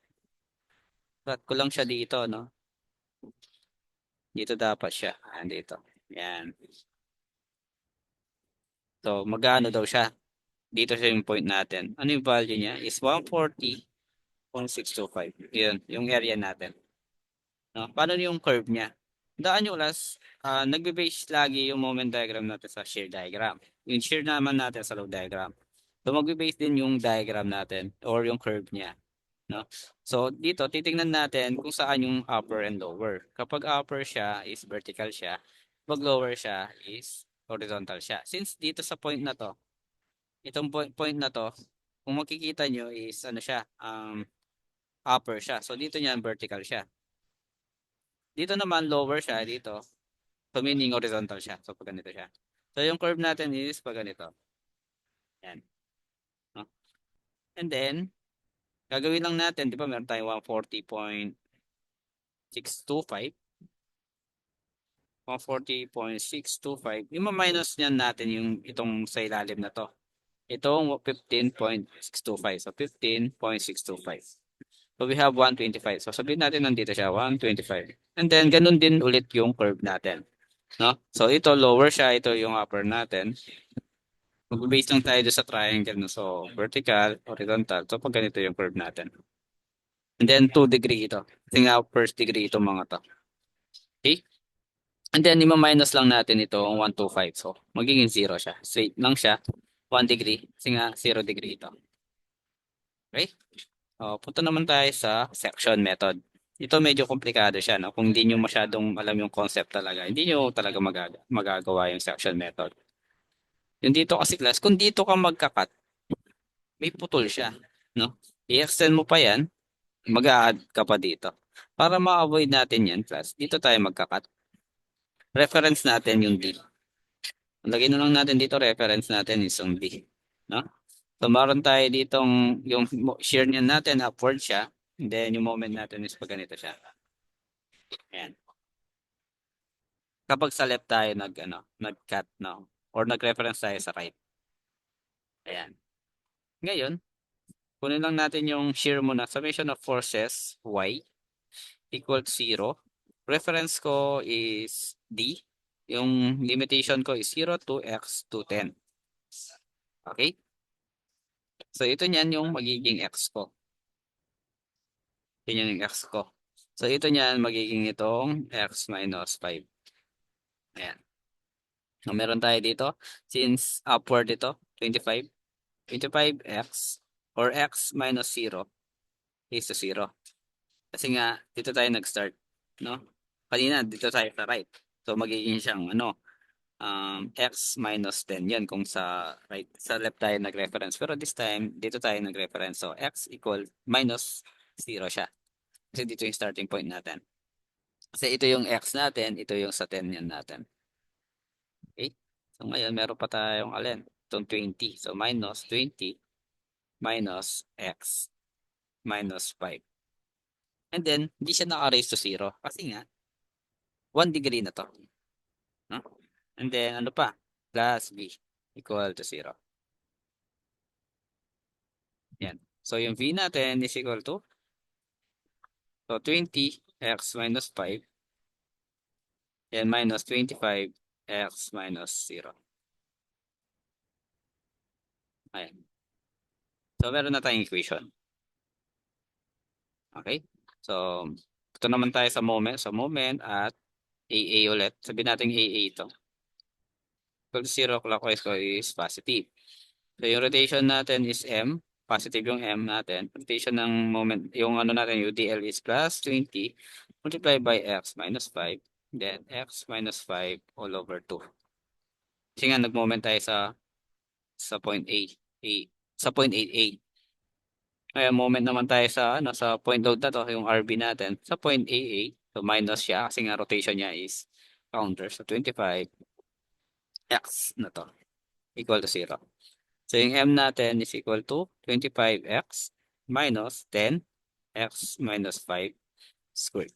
Plot ko lang siya dito, no? Dito dapat siya. Ayan, dito. Yan. So, magkano daw siya? Dito siya yung point natin. Ano yung value niya? Is 140.625. Yun, yung area natin. No? Paano yung curve niya? Daan yung last, nagbe-base lagi yung moment diagram natin sa shear diagram. Yung shear naman natin sa load diagram. So, magbe-base din yung diagram natin or yung curve niya. No? So, dito, titingnan natin kung saan yung upper and lower. Kapag upper siya is vertical siya. Kapag lower siya is horizontal siya. Since dito sa point na to, itong point na to, kung makikita nyo is ano siya, upper siya. So, dito niyan vertical siya. Dito naman lower siya dito. So, meaning horizontal siya. So, pag ganito siya. So, yung curve natin is pag ganito. Yan. No? And then, gagawin lang natin, di ba meron tayong 140.625. 140.625. Ima-minus niyan natin yung itong sa ilalim na to. Itong 15.625. So, 15.625. So, we have 125. So, sabihin natin nandito siya, 125. And then, ganun din ulit yung curve natin. No? So, ito lower siya. Ito yung upper natin. Mag-base lang tayo sa triangle. No? So, vertical, horizontal. So, pag ganito yung curve natin. And then, 2 degree ito. Kasi nga, first degree itong mga to. Okay? And then, ima-minus lang natin ito ang 125. So, magiging 0 siya. Straight lang siya. 1 degree. Kasi nga, 0 degree ito. Okay? Punta naman tayo sa section method. Ito medyo komplikado siya, no? Kung hindi nyo masyadong alam yung concept talaga, hindi nyo talaga magagawa yung section method. Yung dito kasi class, kung dito ka magkakat, may putol siya, no? I-extend mo pa yan, mag-a-add ka pa dito. Para ma-avoid natin yan, class, dito tayo magkakat. Reference natin yung D. Lagyan na lang natin dito, reference natin is yung D. No? So, meron tayo ditong, yung shear niya natin, upward siya. And then, yung moment natin is pag ganito siya. Ayan. Kapag sa left tayo nag-cut, no? or nag-reference tayo sa right. Ayan. Ngayon, kunin lang natin yung shear muna. Summation of forces, Y, equal to 0. Reference ko is D. Yung limitation ko is 0 to x to 10. Okay? So, ito niyan yung magiging x ko. Yan yung x ko. So, ito niyan magiging itong x minus 5. Ayan. So, meron tayo dito. Since upward ito, 25. 25x or x minus 0 is to 0. Kasi nga, dito tayo nag-start. No? Kanina, dito tayo sa right. So, magiging siyang x minus 10 yan kung sa right. Sa left tayo nag-reference. Pero this time, dito tayo nag-reference. So, x equal minus 0 siya. Kasi dito yung starting point natin. Kasi ito yung x natin, ito yung sa 10 yan natin. Okay? So ngayon, meron pa tayong alin? Itong 20. So minus 20 minus x minus 5. And then, hindi siya naka-raise to 0. Kasi nga, 1 degree na to. No? And then, ano pa? Plus b equal to 0. Yan. So yung v natin is equal to 20 x minus 5 and minus 25 x minus 0. Ayan. So, meron na tayong equation. Okay? So, ito naman tayo sa moment. So, moment at AA ulit. Sabihin natin AA ito. Equal to 0, clockwise ko is positive. So, yung rotation natin is M. Positive yung M natin. Rotation ng moment, yung ano natin, UDL is plus 20 multiplied by x minus 5. Then, x minus 5 all over 2. Kasi nga, nag-moment tayo sa point A. Sa point 8A. Kaya moment naman tayo sa point load na to, yung RB natin, sa point AA. So minus siya kasi nga rotation niya is counter. So 25 x na to equal to 0. So yung M natin is equal to 25x minus 10 x minus 5 squared.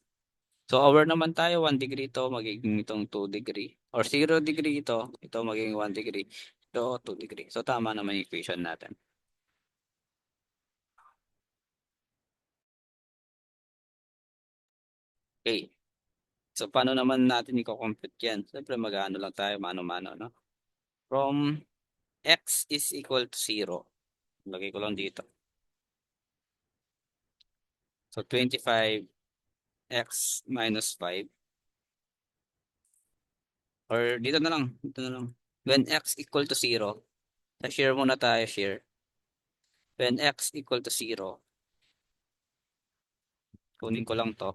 So over naman tayo, 1 degree ito, magiging itong 2 degree. Or 0 degree ito magiging 1 degree. Ito, 2 degree. So tama naman yung equation natin. Okay. So, paano naman natin i-compute yan? Siyempre, mag-ano lang tayo, mano-mano, no? From x is equal to 0. Lagay ko lang dito. So, 25x minus 5. Or dito na lang. Dito na lang. When x equal to 0, share muna tayo, share. When x equal to 0, kunin ko lang to.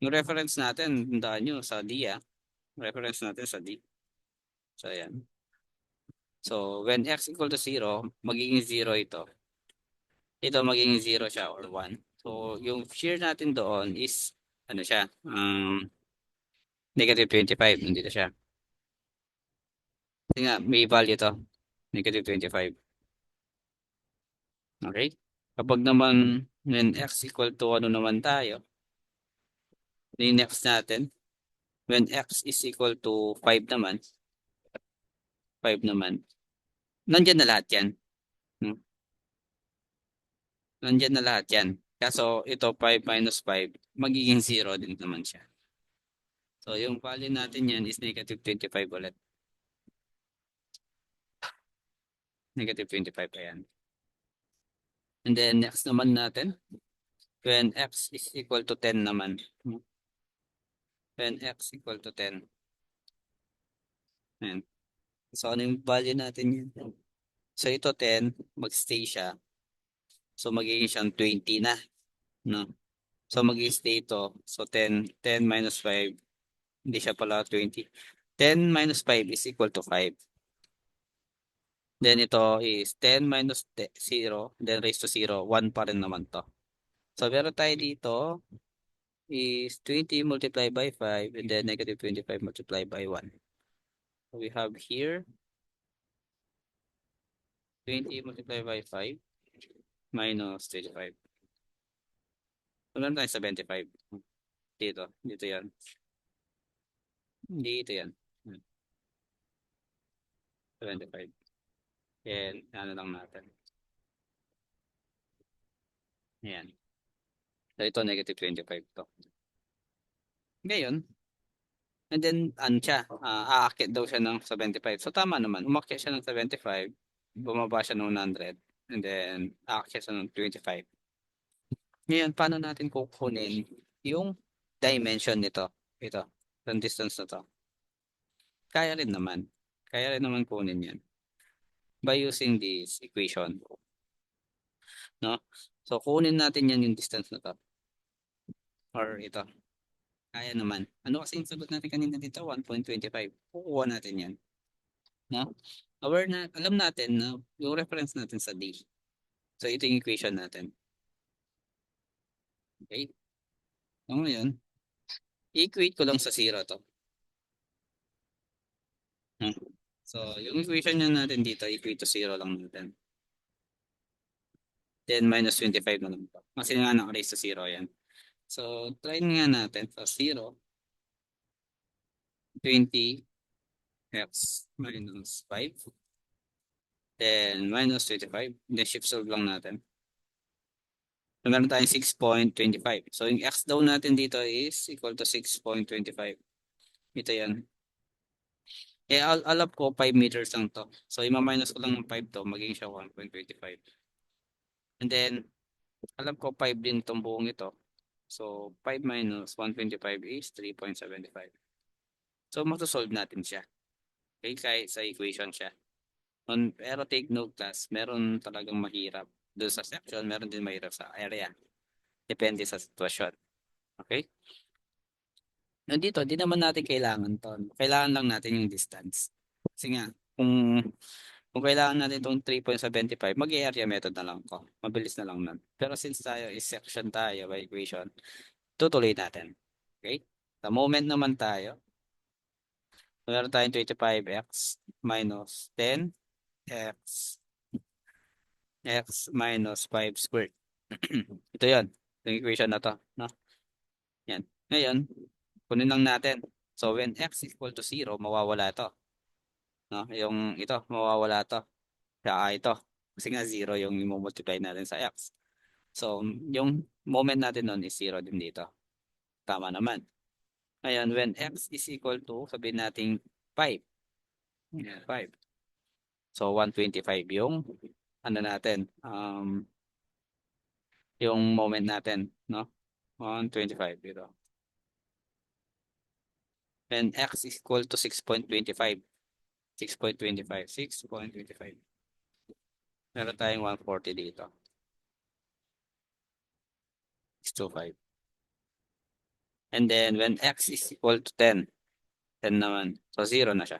Yung reference natin, tandaan nyo, sa D, ah. Reference natin sa D. So, ayan. So, when x equal to 0, magiging 0 ito. Ito magiging 0 siya or 1. So, yung shear natin doon is, ano siya, negative 25. Nandito siya. Kasi nga, may value to. Negative 25. Okay? Kapag naman, when x equal to ano naman tayo, yung next natin, when x is equal to 5 naman, 5 naman, nandyan na lahat yan. Hmm? Nandyan na lahat yan. Kaso, ito 5 minus 5, magiging 0 din naman siya. So, yung value natin yan is negative 25 ulit. Negative 25 ayan. And then next naman natin, when x is equal to 10 naman. When x equal to 10. Ayan. So ano yung value natin yun? So ito 10, magstay siya. So magiging siyang 20 na. No? So mag-stay ito. So 10 minus 5, hindi siya pala 20. 10 minus 5 is equal to 5. Then ito is 10 minus 0, then raised to 0, 1 pa rin naman to. So meron tayo dito, is 20 multiplied by 5 and then negative 25 multiplied by 1. So we have here 20 multiplied by 5 minus 25. So meron tayo 75. Dito yan. Dito yan. 25. And ano lang natin. Ayan. So ito negative 25 to. Ngayon, and then ano siya, aakyat daw siya ng 75. So tama naman, umakyat siya ng 75, bumaba siya ng 100, and then aakyat siya ng 25. Ngayon, paano natin kukunin yung dimension nito? Ito, yung distance na to. Kaya rin naman. Kaya rin naman kunin yan by using this equation, no? So kunin natin yan yung distance na to or ito. Kaya naman. Ano kasi yung sagot natin kanina dito? 1.25. Kukuha natin yan. No? Aware na, alam natin na yung reference natin sa D. So ito yung equation natin. Okay? So ngayon, i-equate ko lang sa 0 to. Hmm. So yung equation nyo natin dito, equate to 0 lang natin. Then minus 25 na lang po. Kasi nga naka-raise to 0 yan. So try nga natin. So 0, 20 x minus 5. Then minus 25. Then shift solve lang natin. So, meron tayong 6.25. So, yung x daw natin dito is equal to 6.25. Ito yan. Eh, alam ko 5 meters lang to. So, ima-minus ko lang ng 5 to, maging siya 1.25. And then, alam ko 5 din itong buong ito. So, 5 minus 125 is 3.75. So, matosolve natin siya. Okay, kahit sa equation siya. Pero take note class, meron talagang mahirap. Doon sa section, meron din mahirap sa area. Depende sa sitwasyon. Okay? Nandito, di naman natin kailangan to. Kailangan lang natin yung distance. Kasi nga, kung kailangan natin itong 3.75, mag-area method na lang ko. Mabilis na lang nun. Pero since tayo is section tayo by equation, tutuloy natin. Okay? Sa moment naman tayo, meron tayong 25x minus 10x x minus 5 squared. Ito yon, yung equation na to. No? Yan. Ngayon, kunin lang natin. So when x is equal to 0, mawawala to. No? Yung ito, mawawala to. Kaya ito. Kasi nga 0 yung i-multiply natin sa x. So yung moment natin nun is 0 din dito. Tama naman. Ngayon, when x is equal to, sabihin natin 5. Yeah, 5. So 125 yung ano natin, yung moment natin, no? 125 dito. And x is equal to 6.25. 6.25. 6.25. Meron tayong 140 dito. 625. And then when x is equal to 10, 10 naman. So 0 na siya.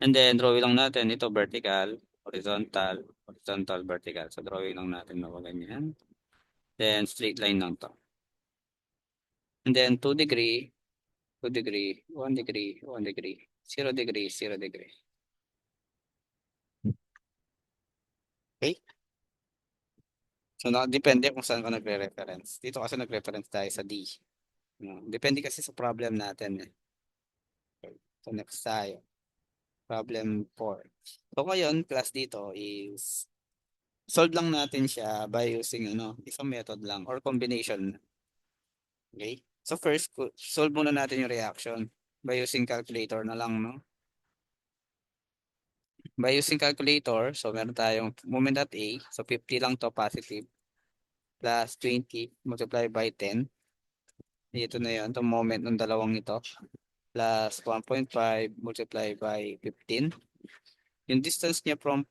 And then drawing lang natin ito vertical, horizontal, horizontal, vertical. So drawing lang natin na ganyan. Then straight line lang to. And then 2 degree, 2 degree, 1 degree, 1 degree, 0 degree, 0 degree. Okay? So depende kung saan ka nagre-reference. Dito kasi nagre-reference tayo sa D. Depende kasi sa problem natin eh. Okay. So next tayo. Problem 4. So ngayon, class dito is solve lang natin siya by using isang method lang or combination. Okay? So first, solve muna natin yung reaction by using calculator na lang, no? By using calculator, so meron tayong moment at A. So 50 lang to positive plus 20 multiplied by 10. Ito na yun, itong moment ng dalawang ito plus 1.5 multiplied by 15. Yung distance niya from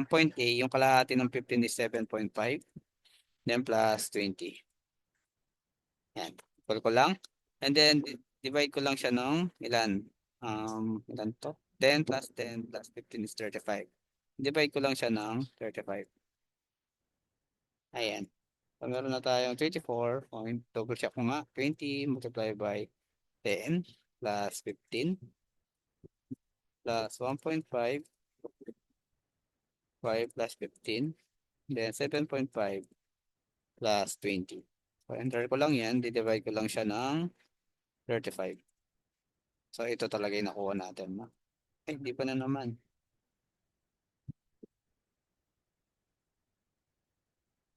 point A, yung kalahati ng 15 is 7.5. Then plus 20. Yan. Equal ko lang. And then, divide ko lang siya ng ilan? Ilan to? 10 plus 10 plus 15 is 35. Divide ko lang siya ng 35. Ayan. So, meron na tayong 24. Double check ko nga. 20 multiplied by 10 plus 15 plus 1.5. 5 plus 15. Then 7.5 plus 20. So, enter ko lang yan. Di-divide ko lang siya ng 35. So, ito talaga yung nakuha natin. No? Eh, di pa na naman.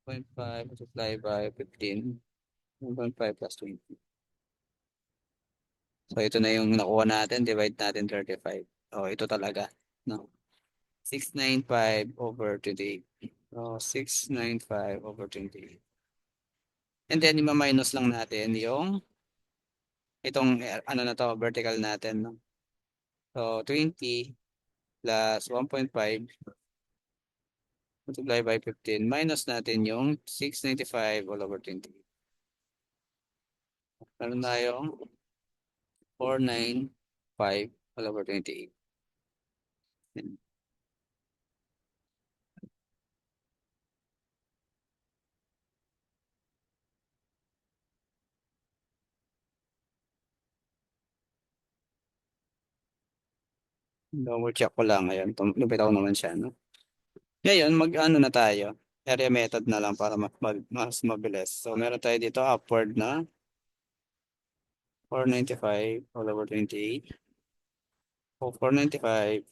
0.5 multiplied by 15. 1.5 plus 20. So, ito na yung nakuha natin. Divide natin 35. Oh, ito talaga. No? 695 over 28. So, 695 over 28. And then, ima-minus lang natin yung itong ano na to, vertical natin. No? So, 20 plus 1.5 multiply by 15 minus natin yung 695 all over 20. Meron tayong 495 all over 28. Double check ko lang ngayon. Lumitaw naman siya. No? Ngayon, mag-ano na tayo. Area method na lang para mas mabilis. So, meron tayo dito upward na 495 all over 28. So, 495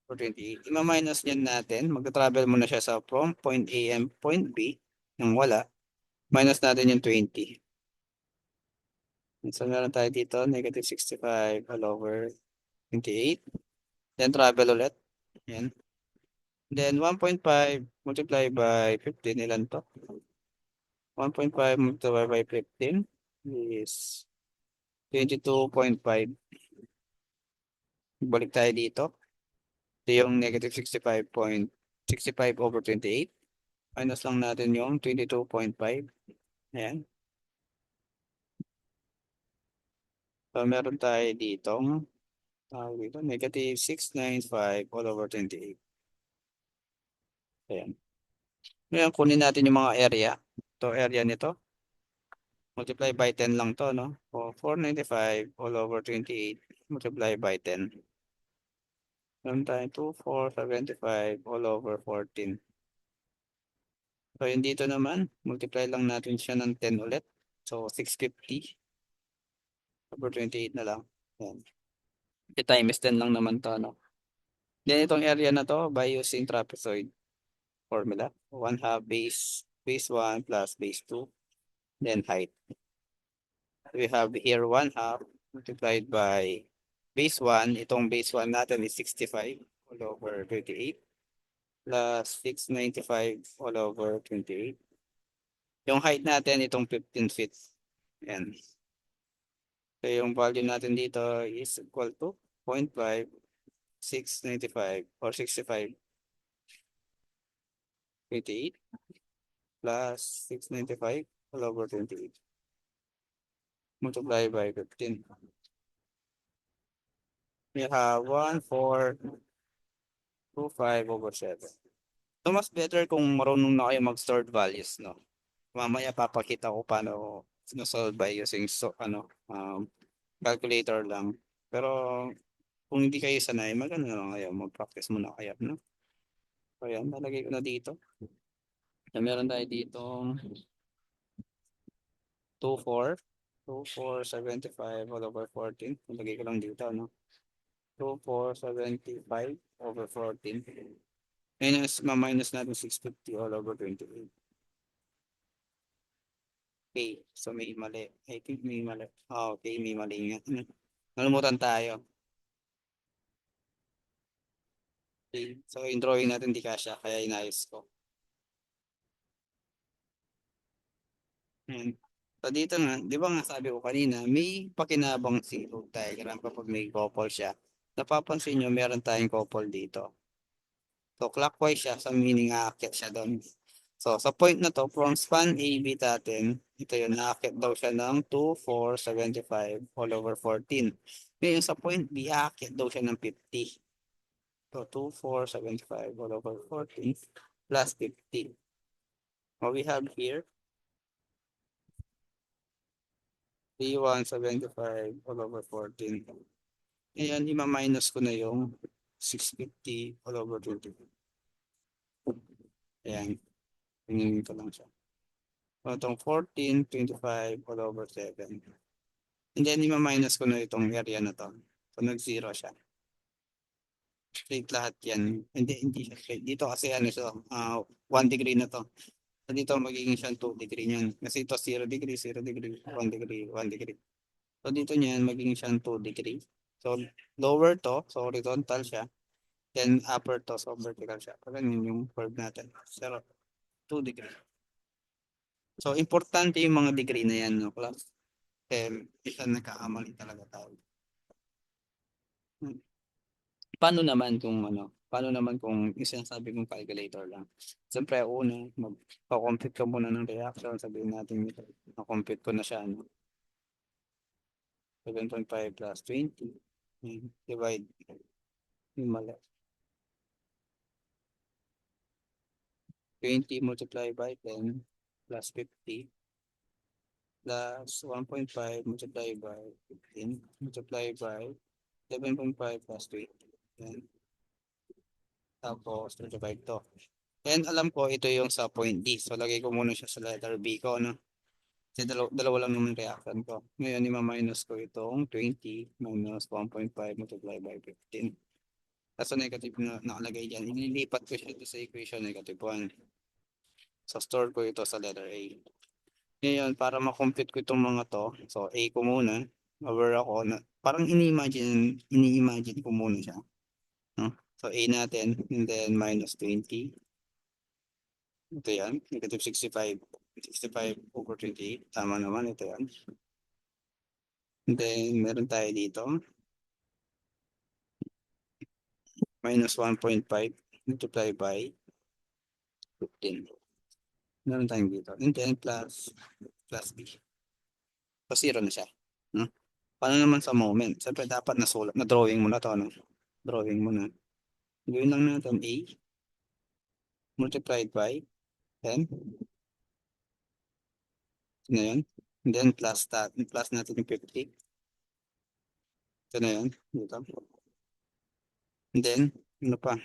over 28. Ima-minus niyan natin. Mag-travel muna siya sa from point A and point B. Nang wala. Minus natin yung 20. So, meron tayo dito, negative 65 all over 28. Then, travel ulit. Yan. Then, 1.5 multiply by 15. Ilan to? 1.5 multiply by 15 is 22.5. Balik tayo dito. Ito yung negative 65 over 28. Minus lang natin yung 22.5. Ayan. So, meron tayo dito. Negative 695 all over 28. Ayan. Ngayon, kunin natin yung mga area. Ito, area nito. Multiply by 10 lang to, no? O, 495 all over 28. Multiply by 10. Meron tayo 2475 all over 14. So, yun dito naman, multiply lang natin siya ng 10 ulit. So, 650 over 28 na lang. Yan. Times 10 lang naman to, no? Then, itong area na to, by using trapezoid formula. 1/2 base 1 plus base 2. Then, height. We have here 1/2 multiplied by base 1. Itong base 1 natin is 65 all over 28 plus 695 all over 28. Yung height natin, itong 15 feet. Yan. So, yung value natin dito is equal to 0.5, 695 or 65, 28 plus 695 all over 28. Multiply by 15. We have 1425 over 7. So, mas better kung marunong na kayo mag-stored values, no? Mamaya papakita ko paano sinosolve by using calculator lang. Pero kung hindi kayo sanay, magano na lang kayo, mag-practice muna kayo, no? So, ayan, nalagay ko na dito. So, meron tayo dito 24, 2475 all over 14. Nalagay ko lang dito, no? 2475 over 14. Ma-minus natin 650 all over 28. Okay, so may mali. I think may mali. Okay, may mali nga. Nalimutan tayo. Okay, so yung drawing natin di kasya, kaya inayos ko. Ayan. So dito nga, di ba nga sabi ko kanina, may pakinabang si root diagram kapag may couple siya. Napapansin nyo, meron tayong couple dito. So clockwise siya, so meaning aakyat siya doon. So sa point na to, from span AB natin, ito yun, aakyat daw siya ng 2475 all over 14. Ngayon sa point B, aakyat daw siya ng 50. So 2475 all over 14 plus 50. What we have here, 3175 all over 14. Ayan, ima-minus ko na yung 650 all over 20. Ayan, tingin ko lang siya. So, itong 14, 25 all over 7. And then, ima-minus ko na itong area na to. So, nag-zero siya. Straight lahat yan. Hindi siya straight. Dito kasi ano siya, 1 degree na to. So, dito magiging siya 2 degree niyan. Kasi ito 0 degree, 0 degree, 1 degree, 1 degree. So, dito niyan magiging siya 2 degree. So, lower to, so horizontal siya. Then, upper to, so vertical siya. So, ganyan yung curve natin. 0, 2 degree. So, importante yung mga degree na yan, no, class? Isa nagkakamali talaga tayo. Paano naman kung paano naman kung sinasabi kong calculator lang? Siyempre, una, magpa-compute ka muna ng reaction. Sabihin natin na-compute ko na siya, no? 7.5 plus 20. Divide. Yung mali. 20 multiplied by 10 plus 50 plus 1.5 multiplied by 15 multiplied by 7.5 plus 20. Yan. Tapos, divide to. And alam ko, ito yung sa point D. So, lagay ko muna siya sa letter B ko, no? Kasi dalawa lang naman reaction ko. Ngayon, ima-minus ko itong 20 minus 1.5 multiplied by 15. Tapos, negative na nakalagay dyan. Ililipat ko siya sa equation negative 1. So, store ko ito sa letter A. Ngayon, para ma-compute ko itong mga to, so A ko muna, aware ako na, parang ini-imagine ko muna siya. No? So, A natin, and then minus 20. Ito yan, negative 65. 65 over 28. Tama naman, ito yan. And then, meron tayo dito, minus 1.5 multiplied by 15. Meron tayong dito. And then, plus B. So, 0 na siya. No? Paano naman sa moment? Siyempre, dapat nasulat, na-drawing mo na to. No? Drawing mo na. Gawin lang natin A multiplied by 10. Ito na yun. And then, plus natin yung 50. Ito na yun. Dito. And then, ano pa?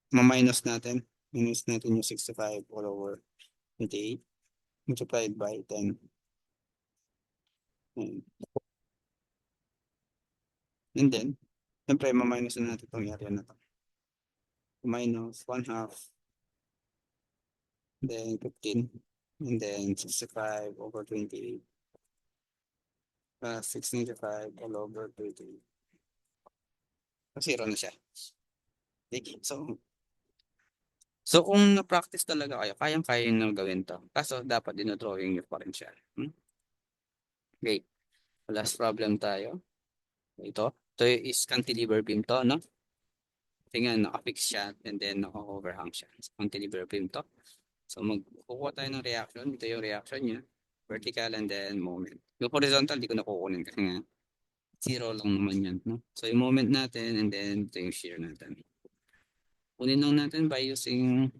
Ma-minus natin. Minus natin yung 65 all over 28 multiplied by 10. And then, siyempre, ma-minus na natin itong area na to. Minus 1/2, then 15, and then 65 over 28, plus 695 all over 28. So, 0 na siya. Okay, so kung na-practice talaga kayo, kayang-kaya nyo gawin to. Kaso, dapat dinodrawing nyo pa rin siya. Okay, last problem tayo. Ito is cantilever beam to, no? Kasi nga, naka-fix siya and then naka-overhang siya. So, cantilever beam to. So, magkukuha tayo ng reaction. Ito yung reaction niya. Vertical and then moment. Yung horizontal, di ko na kukunin kasi nga 0 lang naman yan. No? So, yung moment natin and then ito yung shear natin. Kunin lang natin by using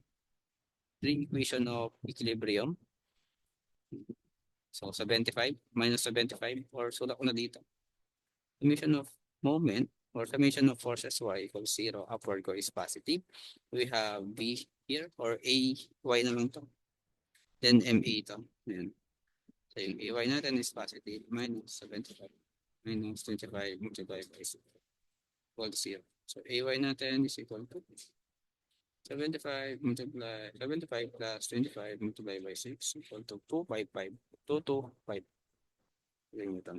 three equation of equilibrium. So, 75 minus 75 or sulat ko na dito. Summation of moment or summation of forces y equals 0. Upward ko is positive. We have B here or A, y na lang to. Then MA to. Ayan. So yung AY natin is positive minus 75 minus 25 multiplied by 0 equal to 0. So AY natin is equal to 75 plus 25 multiplied by 6 equal to 255. 225.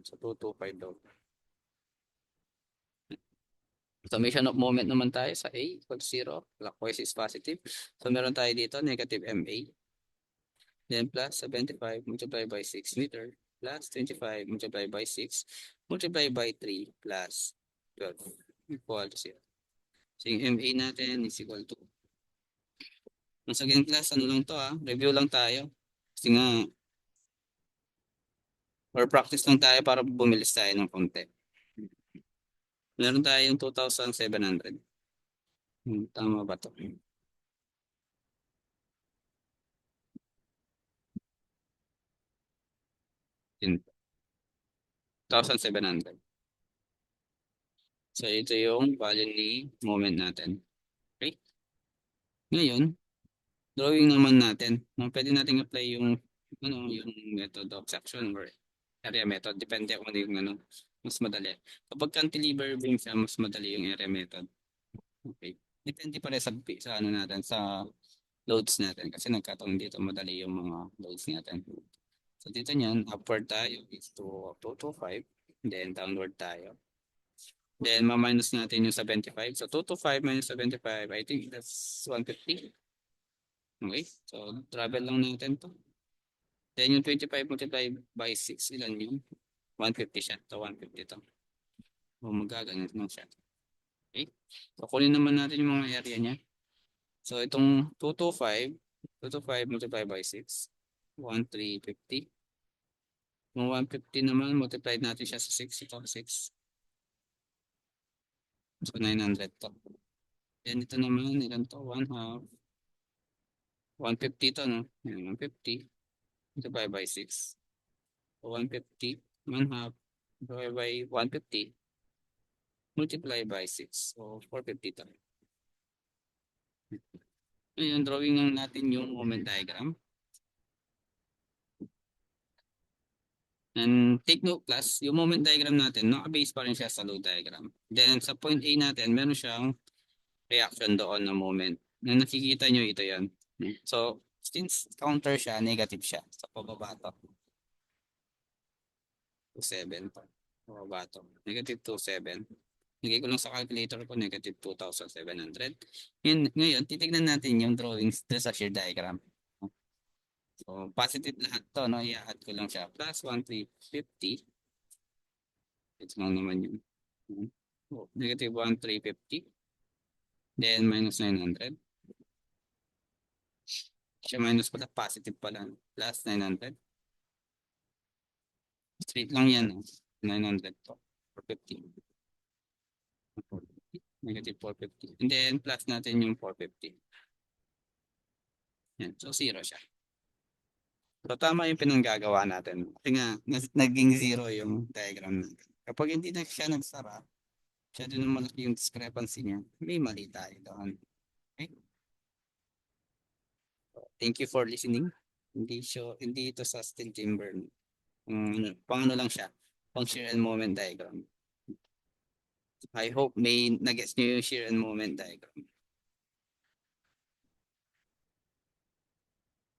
So 225 daw. Summation of moment naman tayo sa A equal to 0. Clockwise is positive. So meron tayo dito negative MA. Then plus 75 multiplied by 6 meter plus 25 multiplied by 6 multiplied by 3 plus 12 equal to 0. So yung MA natin is equal to. Once again class, ano lang to review lang tayo. Kasi nga, or practice lang tayo para bumilis tayo ng konti. Meron tayong 2,700. Tama ba to? Yun. 2,700. So ito yung value ni moment natin. Okay? Ngayon, drawing naman natin. Pwede natin apply yung yung method of suction or area method. Depende kung ano yung mas madali. Kapag cantilever beam siya, mas madali yung area method. Okay. Depende pa rin sa natin, sa loads natin. Kasi nagkataon dito, madali yung mga loads natin. So dito niyan, upward tayo is to 225. Then downward tayo. Then ma-minus natin yung 75. So 225 minus 75, I think that's 150. Okay. So travel lang natin to. Then yung 25 multiplied by 6, ilan yun? 150 siya. So 150 to. O magaganyan lang siya. Okay. So kunin naman natin yung mga area niya. So itong 225 multiplied by 6, 1350. Yung 150 naman, multiplied natin siya sa 6. Ito, 6. So 900 to. Then ito naman, ilan to? 1 half. 150 to, no? Yan, 150 multiplied by 6. So 150, 1 half, divided by 150, multiplied by 6. So 450 to. Ngayon, drawing lang natin yung moment diagram. And take note class, yung moment diagram natin, naka-base pa rin siya sa load diagram. Then sa point A natin, meron siyang reaction doon na moment. Na nakikita nyo, ito yan. So, since counter siya, negative siya. So, pababa to. 27 to. Pababa to. Negative 27. Lagay ko lang sa calculator ko, negative 2,700. Ngayon, titignan natin yung drawings doon sa shear diagram. So, positive lahat to, no? I-add ko lang siya. Plus 1,350. Ito lang naman yun. Oh, negative 1,350. Then, minus 900. Siya minus pala, positive pala. Plus 900. Straight lang yan. 900 to. 450. Negative 450. And then, plus natin yung 450. Yan. So, zero siya. So, tama yung pinanggagawa natin. Kasi nga, naging zero yung diagram natin. Kapag hindi na siya nagsara, siya din ang malaki yung discrepancy niya. May mali tayo doon. Okay? So, thank you for listening. Hindi ito sa steel timber. Pang ano lang siya. Pang shear and moment diagram. I hope may nag-gets nyo yung shear and moment diagram.